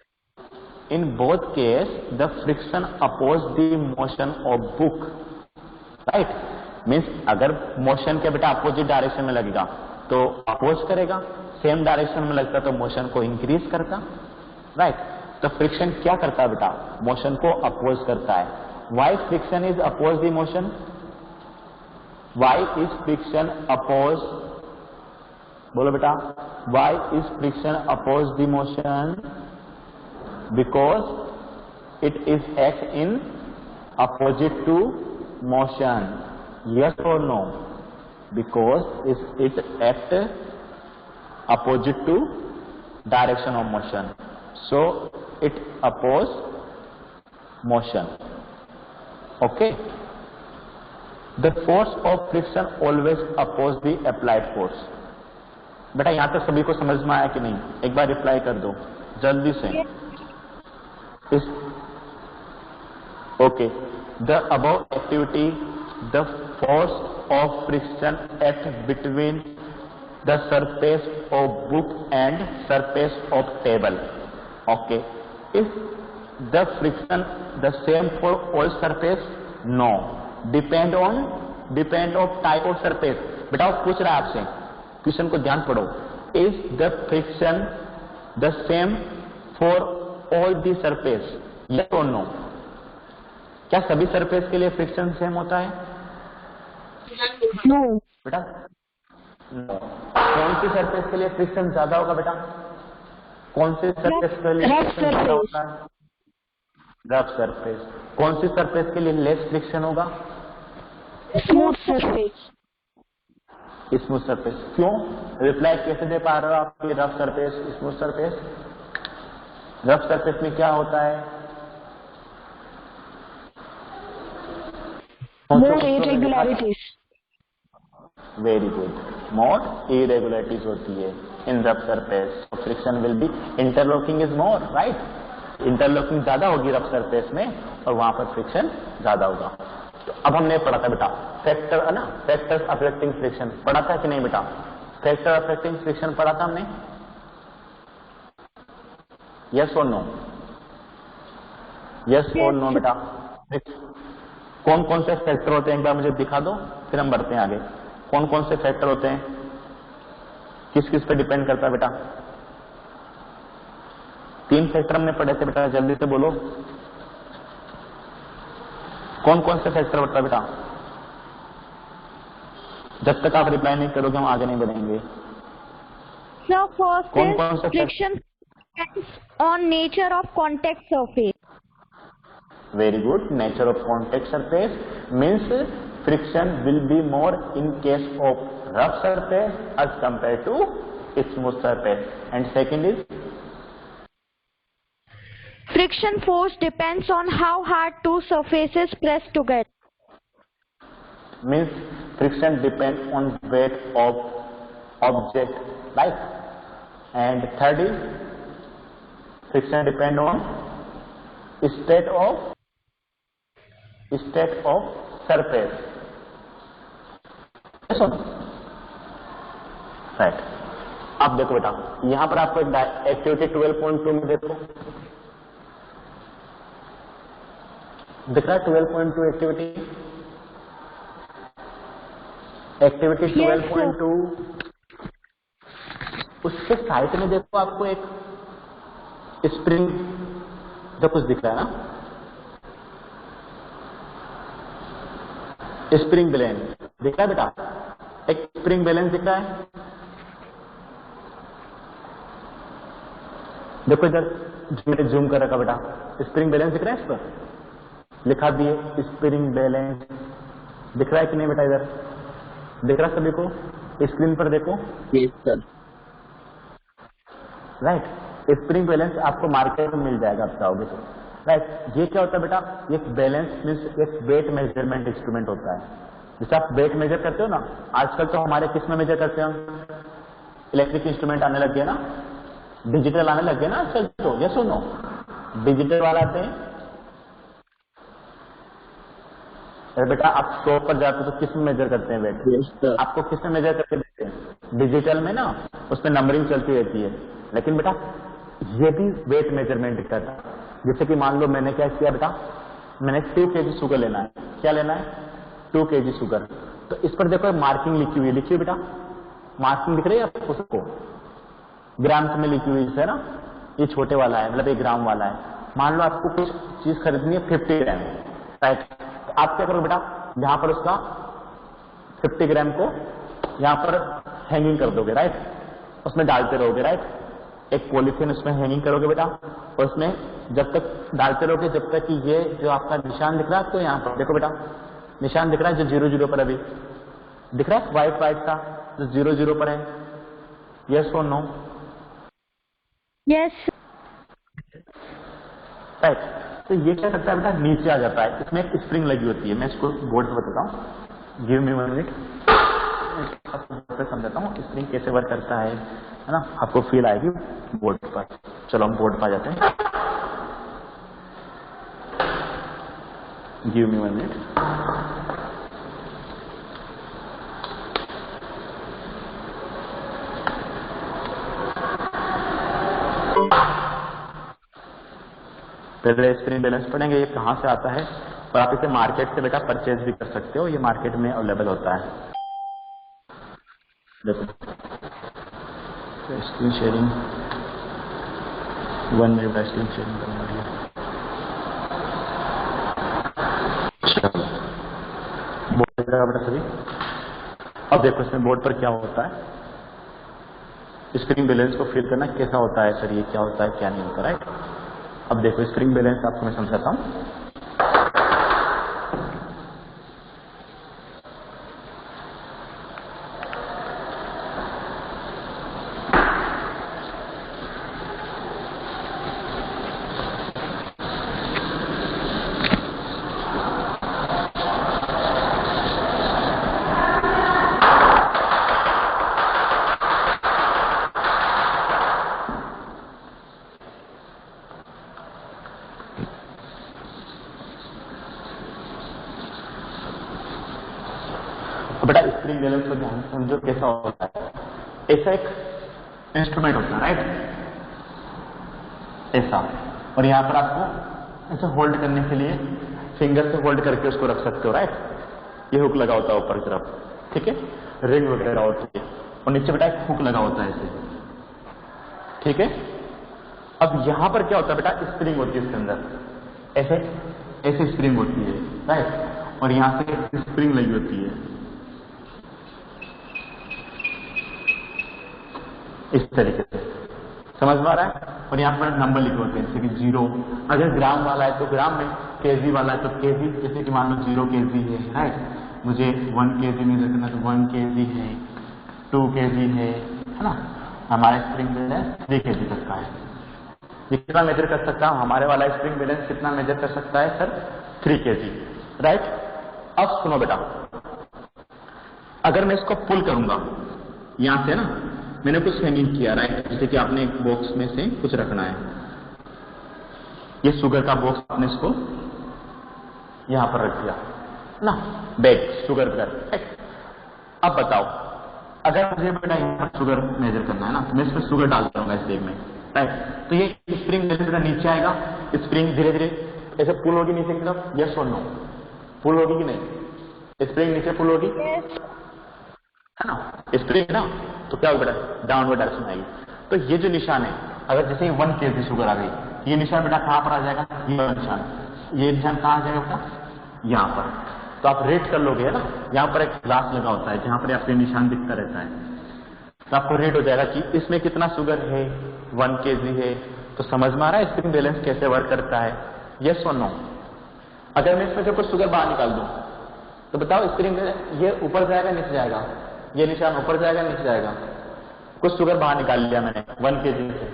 In both case, the friction oppose the motion of book. Right? Means अगर motion के बेटा opposite direction में लगेगा तो oppose करेगा, same direction में लगता तो मोशन को इंक्रीज करता, राइट। तो फ्रिक्शन क्या करता है बेटा? मोशन को अपोज करता है। Why friction is oppose the motion? Why is friction oppose? बोलो बेटा, why is friction oppose the motion? Because it is act in opposite to motion. Yes or no? Because it act opposite to direction of motion. So it oppose motion. Okay? The force of friction always oppose the applied force. बेटा यहां तक सभी को समझ में आया कि नहीं? एक बार रिप्लाई कर दो जल्दी से। इस okay, the above activity, the force of friction act between the surface of book and surface of table. Okay, if the friction the same for all surface? No, depend on type of surface. बेटा वो पूछ रहा है आपसे, question को ध्यान पढ़ो। Is the friction the same for all the surface? Yes और नो? क्या सभी सरफेस के लिए फ्रिक्शन सेम होता है? No. बेटा नो। कौन सी सरफेस के लिए फ्रिक्शन ज्यादा होगा बेटा? कौन सी सरफेस के लिए Rough फ्रिक्शन ज्यादा surface. होता है? Rough surface. कौन सी सरफेस के लिए लेस फ्रिक्शन होगा? Smooth surface. Smooth surface. क्यों? रिप्लाई कैसे दे पा रहे हो आप? Rough surface, smooth surface. Rough surface में क्या होता है? More irregularities. Very good, more irregularities होती है in rough surface. Friction will be, interlocking is more, right. Interlocking ज्यादा होगी रफ सरफेस में और वहां पर फ्रिक्शन ज्यादा होगा। तो अब हमने पढ़ा था बेटा फैक्टर है ना, फैक्टर्स अफेक्टिंग फ्रिक्शन पढ़ा था कि नहीं बेटा? फैक्टर अफेक्टिंग फ्रिक्शन पढ़ा था हमने? यस और नो? यस और नो बेटा? कौन कौन से फैक्टर होते हैं एक बार मुझे दिखा दो, फिर हम बढ़ते हैं आगे। कौन कौन से फैक्टर होते हैं? किस किस पे डिपेंड करता है बेटा? 3 फैक्टर हमने पढ़े थे बेटा, जल्दी से बोलो। कौन कौन से फैक्टर होता है बेटा? जब तक आप रिप्लाई नहीं करोगे हम आगे नहीं बढ़ेंगे। So first कौन कौन is से friction depends on nature of contact surface. Very good, nature of contact surface means friction will be more in case of rough surface as compare to smooth surface. And second is Friction force depends on how hard two surfaces press together. means friction depends on weight of object, right? And third is friction depend on state of surface. Yes or no? Right. अब देखो बेटा, यहां पर आपको एक activity 12.2 में देखो दिख रहा है 12.2 एक्टिविटी 12.2। उसके साइड में देखो आपको एक स्प्रिंग जो कुछ दिख रहा है ना, स्प्रिंग बैलेंस दिख रहा है बेटा? एक स्प्रिंग बैलेंस दिख रहा है, देखो इधर मैंने जूम कर रखा बेटा, स्प्रिंग बैलेंस दिख रहा है, इस पर लिखा दिए स्प्रिंग बैलेंस, दिख रहा है कि नहीं बेटा? इधर दिख रहा है सभी को? स्क्रीन पर देखो। Yes sir. Right, spring balance आपको मार्केट में मिल जाएगा आप चाहोगे तो। राइट, ये क्या होता है बेटा? ये बैलेंस मीन्स एक वेट मेजरमेंट इंस्ट्रूमेंट होता है। जैसे आप वेट मेजर करते हो ना, आजकल तो हमारे किस में मेजर करते हैं? इलेक्ट्रिक इंस्ट्रूमेंट आने लग गए ना, डिजिटल आने लग गए ना आजकल तो। ये सुनो, डिजिटल वाला आते हैं। अरे बेटा आप शॉप पर जाते हो तो किस में मेजर करते हैं वेट? Yes sir. आपको किस में मेजर करके देते हैं? डिजिटल में ना, उसमें नंबरिंग चलती रहती है। लेकिन बेटा ये भी वेट मेजरमेंट करता है। जैसे कि मान लो मैंने क्या किया बेटा, मैंने 2 kg शुगर लेना है। क्या लेना है? 2 kg शुगर। तो इस पर देखो मार्किंग लिखी हुई है, लिखिए बेटा, मार्किंग दिख रही है आपको सबको? ग्राम्स में लिखी हुई है ना, ये छोटे वाला है, मतलब 1 ग्राम वाला है। मान लो आपको कुछ चीज खरीदनी है 50 ग्राम, राइट? तो आप क्या करो बेटा, यहां पर उसका 50 ग्राम को यहां पर हैंगिंग कर दोगे, राइट? उसमें डालते रहोगे, राइट? एक पॉलीथीन उसमें हैंगिंग करोगे बेटा, और उसमें जब तक डालते रहोगे जब तक कि ये जो आपका निशान दिख रहा है आपको, यहाँ पर देखो बेटा निशान दिख रहा है जो 0 पर अभी दिख रहा है, व्हाइट व्हाइट सा जो 0 पर है। यस और नो? Yes. राइट। तो ये क्या करता है बेटा, नीचे आ जाता है। इसमें एक स्प्रिंग लगी होती है, मैं इसको बोर्ड पर बताता हूँ। गिव मी 1 मिनट, समझाता हूँ स्प्रिंग कैसे वर्क करता है ना, आपको फील आएगी बोर्ड पर। चलो हम बोर्ड पर आ जाते हैं। Give me 1 minute. पहले स्प्रिंग बैलेंस पढ़ेंगे, ये कहाँ से आता है, और आप इसे मार्केट से बेटा परचेज भी कर सकते हो, ये मार्केट में अवेलेबल होता है। देखो screen sharing 1 minute, screen sharing करूंगा। बोर्ड बेटा सभी, अब देखो इसमें बोर्ड पर क्या होता है, स्प्रिंग बैलेंस को फिल करना कैसा होता है सर, ये क्या होता है क्या नहीं होता, राइट? अब देखो स्प्रिंग बैलेंस आपको मैं समझाता हूं। बेटा स्प्रिंग बैलेंस को ध्यान से समझो कैसा होता है। ऐसा एक इंस्ट्रूमेंट होता है, राइट? ऐसा, और यहां पर आपको ऐसे होल्ड करने के लिए फिंगर से होल्ड करके उसको रख सकते हो, राइट? ये हुक लगा होता है ऊपर की तरफ, ठीक है, रिंग वगैरह होती है, और नीचे बेटा एक हुक लगा होता है ऐसे, ठीक है। अब यहां पर क्या होता है बेटा, स्प्रिंग होती है इसके अंदर, ऐसे ऐसे स्प्रिंग होती है, राइट? और यहां से स्प्रिंग लगी होती है इस तरीके से, समझ में आ रहा है? और यहाँ पर नंबर लिखे होते हैं, जैसे कि 0, अगर ग्राम वाला है तो ग्राम में, केजी वाला है तो केजी, जैसे कि मान लो 0 kg है, राइट? मुझे 1 kg में रखना तो 1 kg है, 2 kg है ना? हमारा स्प्रिंग बैलेंस 3 kg तक का है। ये कितना मेजर कर सकता है हमारे वाला स्प्रिंग बैलेंस, कितना मेजर कर सकता है सर? 3 kg, right? अब सुनो बेटा, अगर मैं इसको पुल करूंगा यहां से ना, मैंने कुछ हैंगिंग किया, राइट? जैसे कि आपने एक बॉक्स में से कुछ रखना है, ये शुगर का बॉक्स, आपने इसको यहां पर रख दिया ना, बैग शुगर कर, राइट? अब बताओ, अगर मुझे बेटा यहाँ शुगर मेजर करना है ना, तो मैं इसमें शुगर डाल दूंगा इस बैग में, राइट? तो ये स्प्रिंग बेटा नीचे आएगा, स्प्रिंग धीरे धीरे ऐसे पुल होगी नीचे की तरफ, यस और नो? पुल होगी कि नहीं? स्प्रिंग नीचे पुल होगी, है ना? स्प्रिंग ना, तो क्या होगा बेटा, डाउनवर्ड डायरेक्शन आएगी। तो ये जो निशान है, अगर जैसे 1 kg शुगर आ गई, ये निशान बेटा कहां पर आ जाएगा? ये निशान कहां आ जाएगा बेटा? यहां पर। तो आप रेट कर लोगे, है ना? यहां पर एक ग्लास लगा होता है जहां पर आपके निशान दिखता रहता है, तो आपको रेट हो जाएगा कि इसमें कितना शुगर है, 1 kg है। तो समझ में आ रहा है स्प्रिंग बैलेंस कैसे वर्क करता है, यस और नो? अगर मैं इसमें से कुछ शुगर बाहर निकाल दूं, तो बताओ स्प्रिंग ये ऊपर जाएगा नीचे जाएगा, ये निशान ऊपर जाएगा नीचे जाएगा। कुछ शुगर बाहर निकाल लिया मैंने 1 kg से,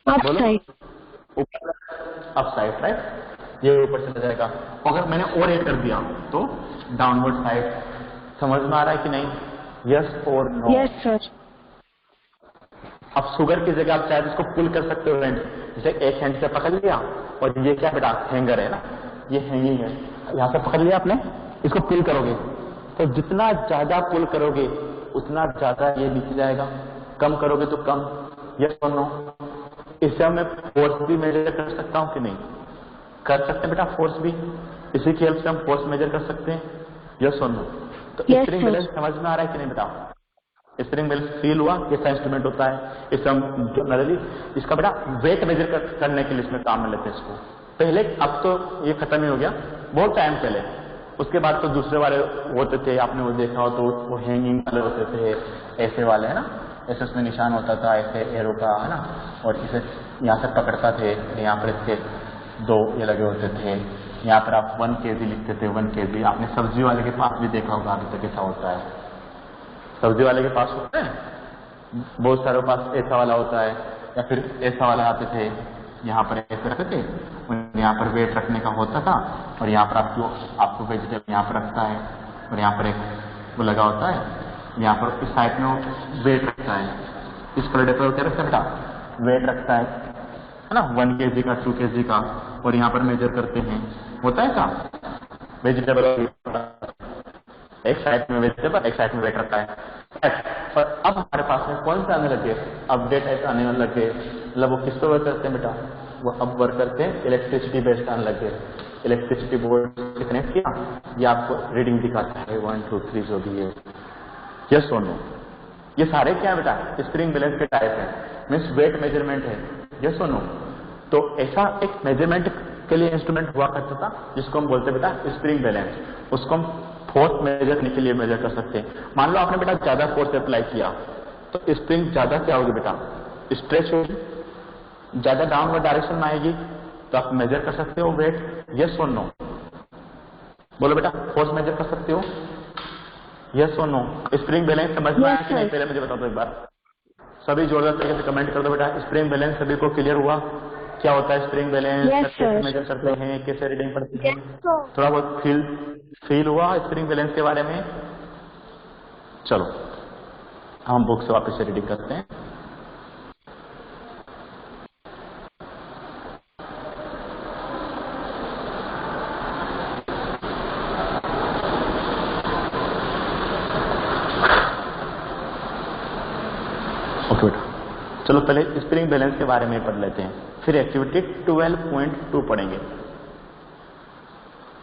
अप बोलो साइड, ऊपर अप साइड, राइट, ये ऊपर चला जाएगा। अगर मैंने और ऐड कर दिया तो डाउनवर्ड साइड। समझ में आ रहा है कि नहीं? यस और नो? Yes sir. अब शुगर की जगह आप चाहे इसको पुल कर सकते हो हैंड, जैसे एक हैंड से पकड़ लिया, और ये क्या बेटा हैंगर है ना, ये हैंगिंग है, यहाँ से पकड़ लिया आपने, इसको पुल करोगे तो जितना ज्यादा पुल करोगे उतना ज्यादा ये नीचे जाएगा, कम करोगे तो कम। यस और नो? इससे मैं फोर्स भी मेजर कर सकता हूँ कि नहीं? कर सकते हैं बेटा, फोर्स भी इसी की हेल्प से हम फोर्स मेजर कर सकते हैं। यस और नो? तो Yes, स्प्रिंग sir. बैलेंस समझ में आ रहा है कि नहीं बताओ? स्प्रिंग बैलेंस फील हुआ कैसा इंस्ट्रूमेंट होता है, इससे हम जनरली इसका बेटा वेट मेजर करने के लिए इसमें काम में लेते हैं इसको। पहले, अब तो ये खत्म ही हो गया, बहुत टाइम पहले। उसके बाद तो दूसरे वाले होते थे, आपने वो देखा हो तो वो हैंगिंग वाले होते थे, ऐसे वाले है ना, ऐसे उसमें निशान होता था ऐसे एरो का, है ना, और इसे यहाँ से पकड़ता थे, यहाँ पर इसके 2 ये लगे होते थे, यहाँ पर आप 1 kg लिखते थे, 1 kg। आपने सब्जी वाले के पास भी देखा होगा अभी तक ऐसा होता है, सब्जी वाले के पास होता है, बहुत सारे पास ऐसा वाला होता है, या फिर ऐसा वाला आते थे, यहाँ पर ऐसे रखते थे, यहाँ पर वेट रखने का होता था, और यहाँ पर आपको वेजिटेबल यहाँ पर रखता है, और यहाँ पर एक वो लगा होता है, यहाँ पर इस साइड में वेट रखता है, इस पर क्या रखता है बेटा, वेट रखता है ना, 1 kg का, 2 kg का, और यहाँ पर मेजर करते हैं, होता है क्या? वेजिटेबल एक साइड में वेजिटेबल, एक साइड में वेट रखता है। और अब हमारे पास में कौन सा आने लगे, अपडेट ऐसा आने लगे, मतलब वो किस पर वर्क करते हैं बेटा, वो अब वर्क करते हैं इलेक्ट्रिसिटी बेस्ड आने लगे। इलेक्ट्रिसिटी बोर्ड से कनेक्ट किया, ये आपको रीडिंग दिखाता है 1 2 3 जो भी है। यस और नो? ये सारे क्या बेटा स्प्रिंग बैलेंस के टाइप है, मीन्स वेट मेजरमेंट है। यस और नो? तो ऐसा एक मेजरमेंट के लिए इंस्ट्रूमेंट हुआ करता था जिसको हम बोलते बेटा स्प्रिंग बैलेंस, उसको हम फोर्स मेजर करने के लिए मेजर कर सकते हैं। मान लो आपने बेटा ज्यादा फोर्स अप्लाई किया तो स्प्रिंग ज्यादा क्या होगी बेटा, स्ट्रेच होगी, ज्यादा डाउनवर्ड डायरेक्शन में आएगी, तो आप मेजर कर सकते हो वेट। यस और नो? बोलो बेटा, फोर्स मेजर कर सकते हो? यस और नो? स्प्रिंग बैलेंस समझ में आया कि नहीं, पहले मुझे बता दो एक बार, सभी जोरदार तरीके से कमेंट कर दो बेटा। स्प्रिंग बैलेंस सभी को क्लियर हुआ? क्या होता है स्प्रिंग बैलेंस, कैसे मेजर करते हैं, कैसे रीडिंग पड़ती है? थोड़ा बहुत फील हुआ स्प्रिंग बैलेंस के बारे में? चलो हम बुक से वापस से रीडिंग करते हैं। ओके बेटा, चलो पहले स्प्रिंग बैलेंस के बारे में पढ़ लेते हैं, फिर एक्टिविटी 12.2 पढ़ेंगे।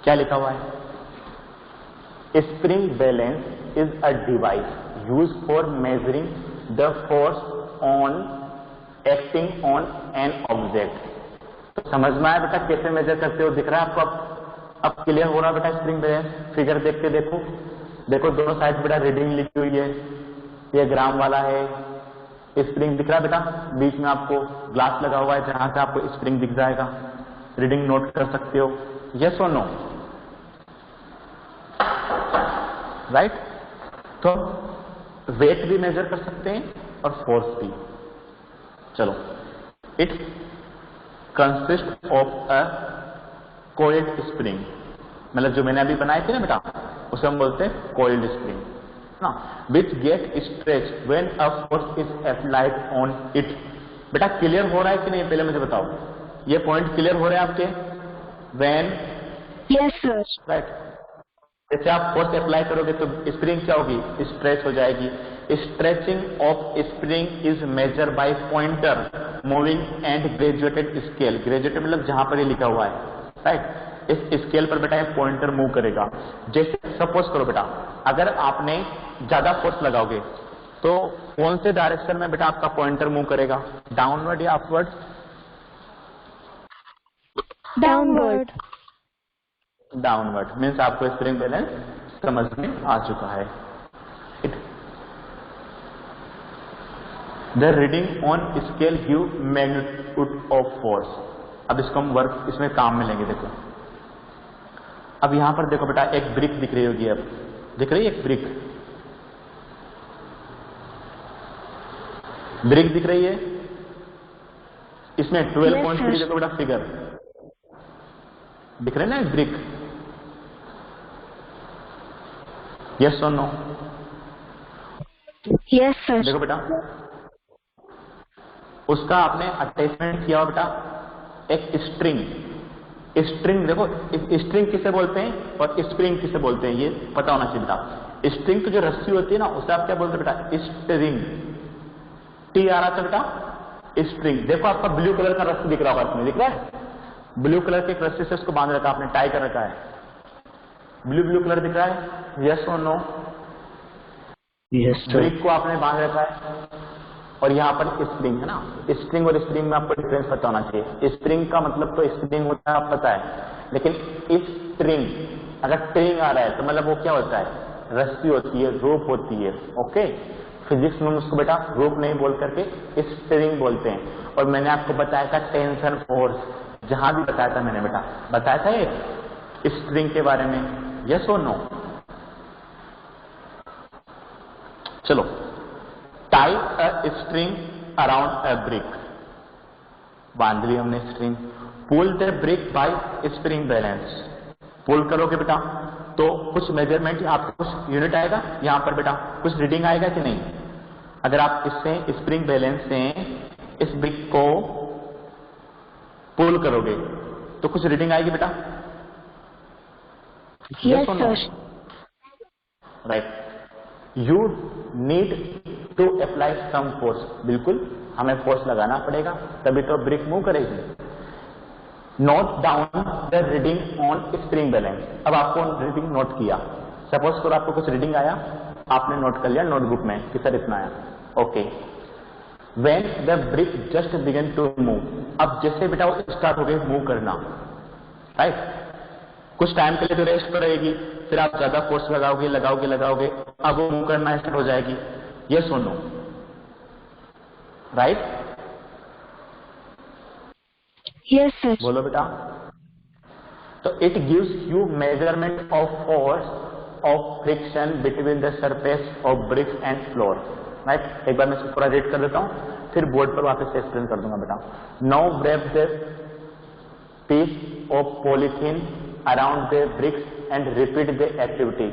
क्या लिखा हुआ है? Spring balance is a device use for measuring the force on acting on an object. तो समझ में आया बेटा कैसे मेजर करते हो? दिख रहा है आपको? अब क्लियर हो रहा बेटा स्प्रिंग बैलेंस? फिगर देख के देखो, देखो दोनों साइड बेटा रीडिंग लिखी हुई है, ये ग्राम वाला है, स्प्रिंग दिख रहा है बेटा, बीच में आपको ग्लास लगा हुआ है जहां से आपको स्प्रिंग दिख जाएगा, रीडिंग नोट कर सकते हो। यस और नो? राइट? तो वेट भी मेजर कर सकते हैं और फोर्स भी। चलो, it consist of a coiled spring, मतलब जो मैंने अभी बनाई थी ना बेटा, उसे हम बोलते हैं कोइल्ड स्प्रिंग ना, which get stretched when a force is applied on it। बेटा क्लियर हो रहा है कि नहीं, पहले मुझे बताओ, ये पॉइंट क्लियर हो रहे हैं आपके? when yes sir. राइट, जैसे आप फोर्स अप्लाई करोगे तो स्प्रिंग क्या होगी, स्ट्रेच हो जाएगी। Stretching of spring is measure by pointer moving and graduated scale. Graduated मतलब जहां पर ये लिखा हुआ है, राइट, इस स्केल पर बेटा ये पॉइंटर मूव करेगा। जैसे सपोज करो बेटा, अगर आपने ज्यादा फोर्स लगाओगे तो कौन से डायरेक्शन में बेटा आपका पॉइंटर मूव करेगा, डाउनवर्ड या अपवर्ड? डाउनवर्ड। डाउनवर्ड मीन्स आपको स्प्रिंग बैलेंस समझ में आ चुका है। The reading on scale give magnitude of force. अब इसको हम वर्क इसमें काम में लेंगे। देखो अब यहां पर देखो बेटा एक ब्रिक दिख रही होगी, अब दिख रही है एक ब्रिक, ब्रिक दिख रही है, इसमें 12.3 देखो बेटा फिगर दिख रहे हैं ना ब्रिक, यस और नो? Yes sir. देखो बेटा उसका आपने अटैचमेंट किया हो बेटा एक स्ट्रिंग, स्ट्रिंग देखो स्ट्रिंग किसे बोलते हैं और स्प्रिंग किसे बोलते हैं ये पता होना चाहिए बेटा। स्ट्रिंग की जो रस्सी होती है ना उसे आप क्या बोलते हैं बेटा? स्ट्रिंग, टी आ रहा था बेटा स्ट्रिंग। देखो आपका ब्लू कलर का रस्सी दिख रहा होगा, इसमें दिख रहा है ब्लू कलर के एक रस्सी से उसको बांध रखा आपने, टाई कर रखा है, ब्लू ब्लू कलर दिख रहा है, यस और नो? Yes sir. ब्रिक को आपने बांध रखा है और यहाँ पर स्प्रिंग है ना, स्प्रिंग और स्प्रिंग में आपको डिफरेंस पता होना चाहिए। स्प्रिंग का मतलब तो स्प्रिंग होता है आप पता है, लेकिन स्प्रिंग अगर स्प्रिंग आ रहा है तो मतलब वो क्या होता है? रस्सी होती है, रोप होती है। ओके, फिजिक्स में उसको बेटा रोप नहीं बोल करके स्प्रिंग बोलते हैं। और मैंने आपको बताया था टेंशन फोर्स, जहां भी बताया था मैंने बेटा, बताया था ये स्प्रिंग के बारे में, यस और नो? चलो, tie a string around a brick, बांध ली हमने string. Pull the brick by spring balance, pull करोगे बेटा तो कुछ मेजरमेंट आपको कुछ यूनिट आएगा यहां पर बेटा, कुछ रीडिंग आएगा कि नहीं? अगर आप इससे स्प्रिंग बैलेंस से इस ब्रिक को पुल करोगे तो कुछ रीडिंग आएगी बेटा? Yes sir. Right, you need to apply some force, बिल्कुल हमें फोर्स लगाना पड़ेगा तभी तो ब्रिक मूव करेगी। Note down the reading on spring balance, अब आपको रीडिंग नोट किया, सपोज करो आपको कुछ रीडिंग आया, आपने नोट कर लिया नोटबुक में कि सर इतना आया। Okay, when the brick just begin to move, अब जैसे बेटा वो स्टार्ट हो गई मूव करना, राइट, कुछ टाइम के लिए तो रेस्ट पर रहेगी, फिर आप ज्यादा फोर्स लगाओगे लगाओगे लगाओगे, अब वो मूव करना स्टार्ट हो जाएगी, ये सुनो, राइट? Yes sir. बोलो बेटा। तो it gives you measurement of force of friction between the surface of BRICS and floor, right? एक बार मैं इसको पूरा रीड कर देता हूं, फिर बोर्ड पर वापस से एक्सप्लेन कर दूंगा बेटा। Now grab the piece of polythene around the bricks and repeat the activity.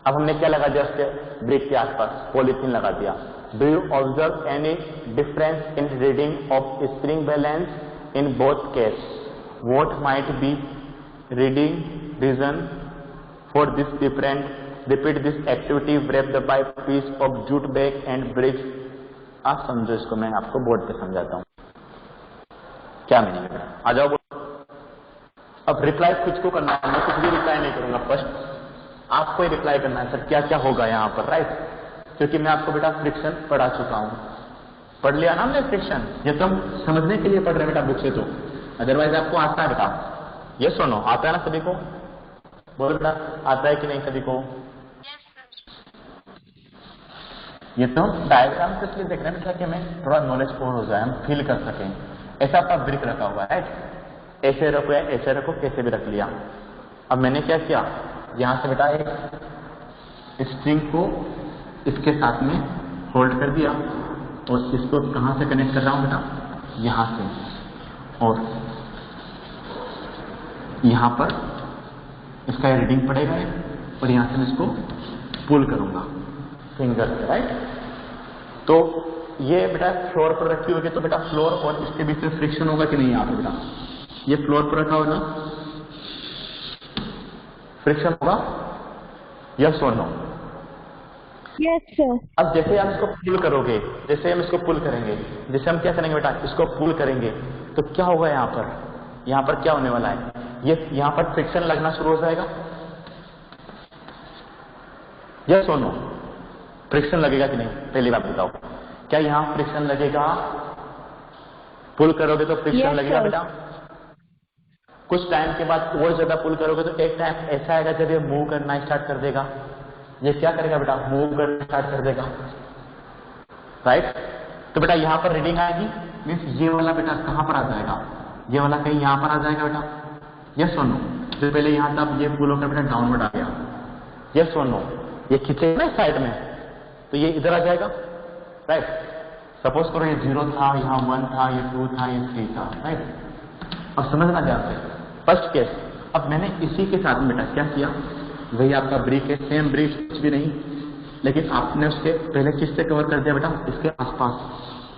अब हमने क्या लगा दिया उसके ब्रिक के आसपास? पॉलीथीन लगा दिया। Do you observe any difference in reading of spring balance in both case? What might be reading reason for this different? Repeat this activity, wrap the by piece of jute bag and bricks. आप समझो इसको, मैं आपको board पे समझाता हूँ क्या meaning है। आ जाओ बोर्ड। अब रिप्लाई कुछ को करना है, मैं कुछ भी रिप्लाई नहीं करूंगा, फर्स्ट आपको ही रिप्लाई करना है सर क्या क्या होगा यहाँ पर, राइट? क्योंकि मैं आपको बेटा फ्रिक्शन पढ़ा चुका हूँ, पढ़ लिया ना हमने फ्रिक्शन, ये तो हम समझने के लिए पढ़ रहे हैं बेटा बुक से, तो अदरवाइज आपको आता है बेटा, ये सुनो, आता है ना सभी को? बोलो बेटा, आता है कि नहीं सभी को? ये तो डायग्राम से इसलिए देख रहे हैं बेटा कि हमें थोड़ा नॉलेज और हो जाए, हम फील कर सकें। ऐसा आपका ब्रिक रखा हुआ है, ऐसे रखो या ऐसे रखो, कैसे भी रख लिया। अब मैंने क्या किया, यहां से बेटा एक स्ट्रिंग को इसके साथ में होल्ड कर दिया और इसको कहां से कनेक्ट कर रहा हूं बेटा? यहां से, और यहां पर इसका रीडिंग पड़ेगा और यहां से मैं इसको पुल करूंगा फिंगर से, राइट? तो ये बेटा फ्लोर पर रखी होगी तो बेटा फ्लोर और इसके बीच में फ्रिक्शन होगा कि नहीं? यहाँ पे बेटा ये फ्लोर पर रखा होगा, फ्रिक्शन होगा, यस और नो? Yes sir. अब जैसे हम इसको पुल करोगे, जैसे हम इसको पुल करेंगे, जैसे हम क्या करेंगे बेटा, इसको पुल करेंगे तो क्या होगा यहाँ पर? यहाँ पर क्या होने वाला है? ये यहाँ पर फ्रिक्शन लगना शुरू हो जाएगा, यस और नो? फ्रिक्शन लगेगा कि नहीं पहली बात बताओ, क्या यहाँ फ्रिक्शन लगेगा? पुल करोगे तो फ्रिक्शन Yes, लगेगा sir. बेटा। कुछ टाइम के बाद और ज्यादा पुल करोगे तो एक टाइम ऐसा आएगा जब ये मूव करना स्टार्ट कर देगा। ये क्या करेगा बेटा? मूव करना स्टार्ट कर देगा, राइट? तो बेटा यहाँ पर रीडिंग आएगी, मीन्स ये वाला बेटा कहाँ पर आ जाएगा? ये वाला कहीं यहाँ पर आ जाएगा बेटा, यस और नो? जो पहले यहाँ था अब ये पुल होकर बेटा डाउनवर्ड आ गया, यस और नो, ये खींचेगा ना साइड में तो ये इधर आ जाएगा, राइट। सपोज करो ये 0 था, यहाँ 1 था, ये 2 था, ये 3 था, राइट। अब समझना ध्यान से, फर्स्ट केस। अब मैंने इसी के साथ बेटा क्या किया, वही आपका ब्रिक है, सेम ब्रिक, कुछ भी नहीं, लेकिन आपने उसके पहले किससे कवर कर दिया बेटा, इसके आसपास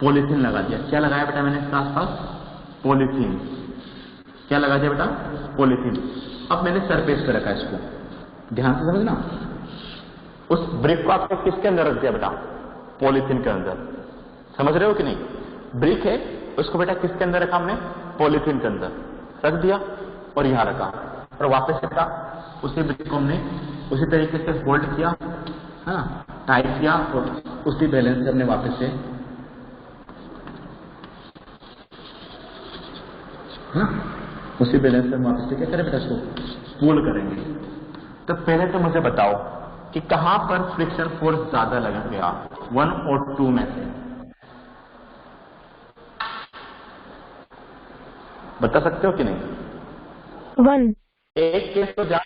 पॉलीथीन लगा दिया। क्या लगाया बेटा मैंने इसके आसपास, पॉलीथीन। क्या लगा दिया बेटा, पॉलीथीन। अब मैंने सरफेस पे रखा इसको, ध्यान से समझना। उस ब्रिक को आपने किसके अंदर रख दिया बेटा, पॉलीथीन के अंदर, समझ रहे हो कि नहीं। ब्रिक है उसको बेटा किसके अंदर रखा हमने, पॉलीथीन के अंदर रख दिया और यहां रखा, और वापस से बेटा उसी ब्रिक को हमने उसी तरीके से फोल्ड किया, हाँ टाइट किया, और उसी बैलेंस से हमने वापस से उसी बैलेंस से वापस से क्या करें बेटा, इसको पुल करेंगे। तो पहले तो मुझे बताओ कि कहां पर फ्रिक्शन फोर्स ज्यादा लगेगा, 1 और 2 में से बता सकते हो कि नहीं। 1। एक केस तो जहां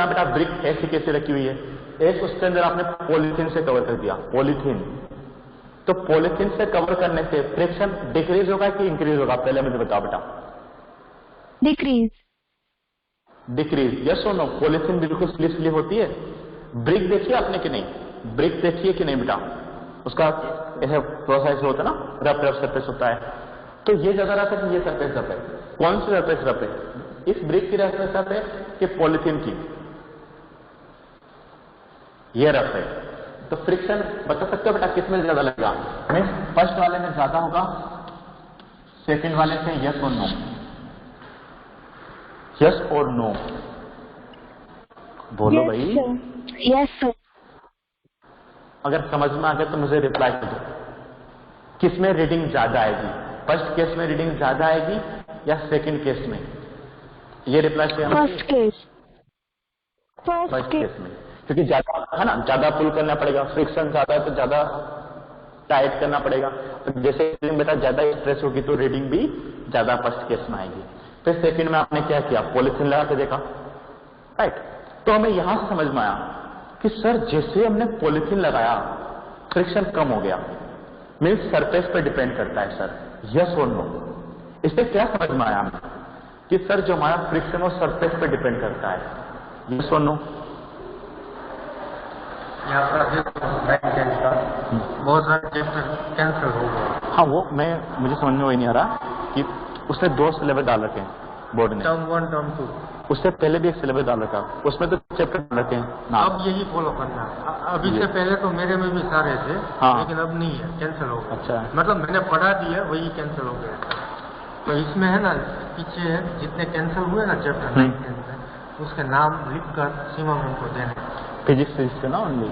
बेटा ब्रिक ऐसी कैसे रखी हुई है, एक उसके अंदर आपने पॉलीथीन से कवर कर दिया, पॉलीथीन। तो पॉलीथीन से कवर करने से फ्रिक्शन डिक्रीज होगा कि इंक्रीज होगा, पहले मुझे बताओ बेटा। डिक्रीज। डिक्रीज, यस और नो। पॉलीथीन बिल्कुल स्लिप होती है। ब्रिक देखिए आपने कि नहीं, ब्रिक देखिए कि नहीं बेटा, उसका ऐसे प्रोसेस होता है ना, रफ सरफेस होता है। तो ये ज्यादा रफ है कि ये सरफेस रफ है, कौन सी सरफेस रफ है, इस ब्रिक की सरफेस रफ है कि पॉलीथीन की, ये रफ है। तो फ्रिक्शन बता सकते हो बेटा किसमें ज्यादा लगेगा, मीन्स फर्स्ट वाले में ज्यादा होगा, सेकंड वाले से, यस और नो, यस और नो, बोलो भाई। Yes sir. अगर समझ में आ गया तो मुझे रिप्लाई कर दो, किसमें रीडिंग ज्यादा आएगी, फर्स्ट केस में रीडिंग ज्यादा आएगी या सेकंड केस में, ये रिप्लाई से फर्स्ट केस। फर्स्ट केस में, क्योंकि ज्यादा है ना, ज्यादा पुल करना पड़ेगा, फ्रिक्शन ज्यादा है तो ज्यादा टाइट करना पड़ेगा। तो जैसे बेटा ज्यादा स्ट्रेस होगी तो रीडिंग भी ज्यादा फर्स्ट केस में आएगी। फिर सेकंड में आपने क्या किया, पॉलीथीन लगा के देखा, राइट। तो हमें यहां से समझ में आया कि सर जैसे हमने पॉलीथीन लगाया फ्रिक्शन कम हो गया, मीन्स सरफेस पर डिपेंड करता है सर, यस और नो। इससे क्या समझ में आया हमें कि सर जो हमारा फ्रिक्शन वो सरफेस पर डिपेंड करता है, यस और नो। यहाँ पर बहुत सारे चैप्टर कैंसिल हो गए। हाँ वो मुझे समझ में वही नहीं आ रहा कि उसने 2 सिलेबस डाल रखे हैं बोर्ड ने, टर्म 1 टर्म 2, उससे पहले भी एक सिलेबस डाल रखा, उसमें तो चैप्टर डाल रखे हैं ना। अब यही फॉलो करना है। अभी से पहले तो मेरे में भी सारे थे, हाँ। लेकिन अब नहीं है, कैंसिल हो गया। अच्छा, मतलब मैंने पढ़ा दिया वही कैंसिल हो गया। तो इसमें है ना, पीछे जितने कैंसिल हुए ना चैप्टर 9 10 उसके नाम लिखकर सीमा मैम को देने। फिजिक्स से ना ओनली,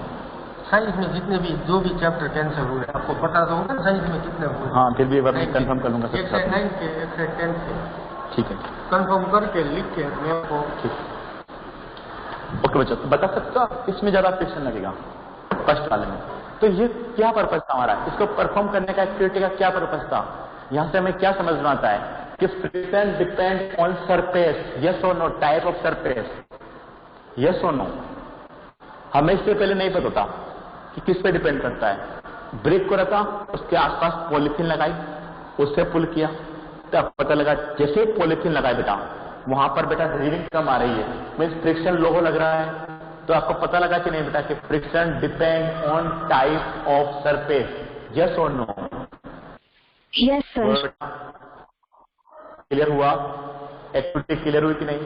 साइंस में जितने भी जो भी चैप्टर कैंसिल हुए, आपको पता तो होगा साइंस में कितने हुए। हाँ फिर भी एक बार मैं कंफर्म कर लूंगा एक से 9 के, एक से 10 के, ठीक है, कंफर्म करके लिख के मेरे को। ओके बच्चों, तो बता सकते हो आप इसमें ज्यादा फ्रिक्शन लगेगा फर्स्ट वाले में, तो ये क्या पर्पज था हमारा, इसको परफॉर्म करने का एक्टिविटी का क्या पर्पज था। यहां से हमें क्या समझ में आता है कि friction depend on surface, yes और no, type of surface, yes और नो। हमें इससे पहले नहीं पता था कि किस पे डिपेंड करता है। ब्रिक को रखा, उसके आसपास पॉलीथीन लगाई, उससे पुल किया, तब पता लगा जैसे पॉलीथीन लगाए बेटा वहां पर बेटा रीडिंग कम आ रही है, मीन्स फ्रिक्शन लो लग रहा है। तो आपको पता लगा कि नहीं बेटा कि friction depend on type of surface, yes और नो। Yes sir. क्लियर हुआ, एक्टिविटी क्लियर हुई कि नहीं।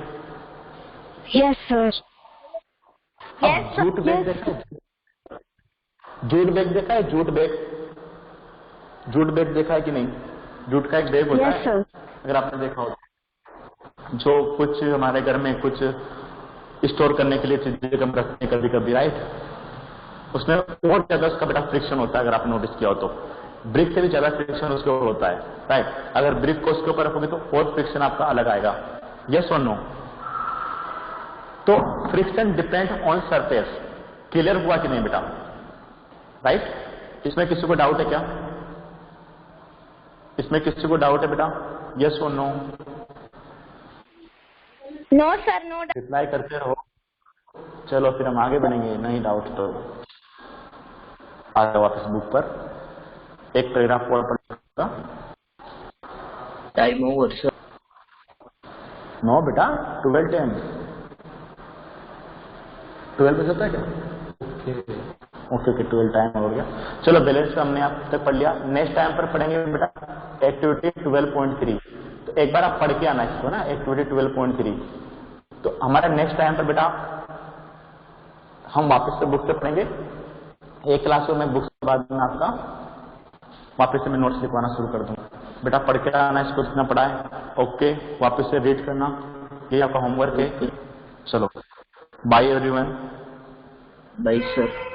Yes sir. अब जूट बैग देखा है, जूट बैग देखा है, जूट बैग, जूट बैग देखा है कि नहीं। जूट का एक बैग होता यस है, सर। अगर आपने देखा हो, जो कुछ हमारे घर में कुछ स्टोर करने के लिए चीजें कम रखते हैं कभी कभी, राइट। उसमें बहुत ज्यादा उसका बेटा फ्रिक्शन होता है, अगर आपने नोटिस किया हो तो। ब्रिक से भी ज्यादा फ्रिक्शन उसके ऊपर होता है, राइट। अगर ब्रिक को उसके ऊपर रखोगे तो और फ्रिक्शन आपका अलग आएगा, यस और नो। तो friction depend on surface, clear हुआ कि नहीं बेटा, राइट। इसमें किसी को डाउट है क्या, इसमें किसी को डाउट है बेटा, यस और no. No sir, no doubt. Reply करते रहो। चलो फिर हम आगे बढ़ेंगे, नहीं डाउट तो आ जाओ वापस बुक पर। एक पैराग्राफ और पढ़ेगा। Time over sir. नो बेटा, 12:10 12 बजे होता है क्या? ओके 12 टाइम हो गया। चलो बैलेंस का हमने आप तक पढ़ लिया। नेक्स्ट टाइम पर पढ़ेंगे बेटा एक्टिविटी 12.3। तो एक बार आप पढ़ के आना इसको ना, एक्टिविटी 12.3। तो हमारा नेक्स्ट टाइम पर बेटा हम वापस से बुक से पढ़ेंगे। एक क्लास में मैं बुक के बाद में आपका वापस से मैं नोट्स लिखवाना शुरू कर दूंगा। बेटा पढ़ के आना इसको, जितना पढ़ा है ओके, वापस से रीड करना, ये आपका होमवर्क है। चलो बाय एवरीवन। Bye sir.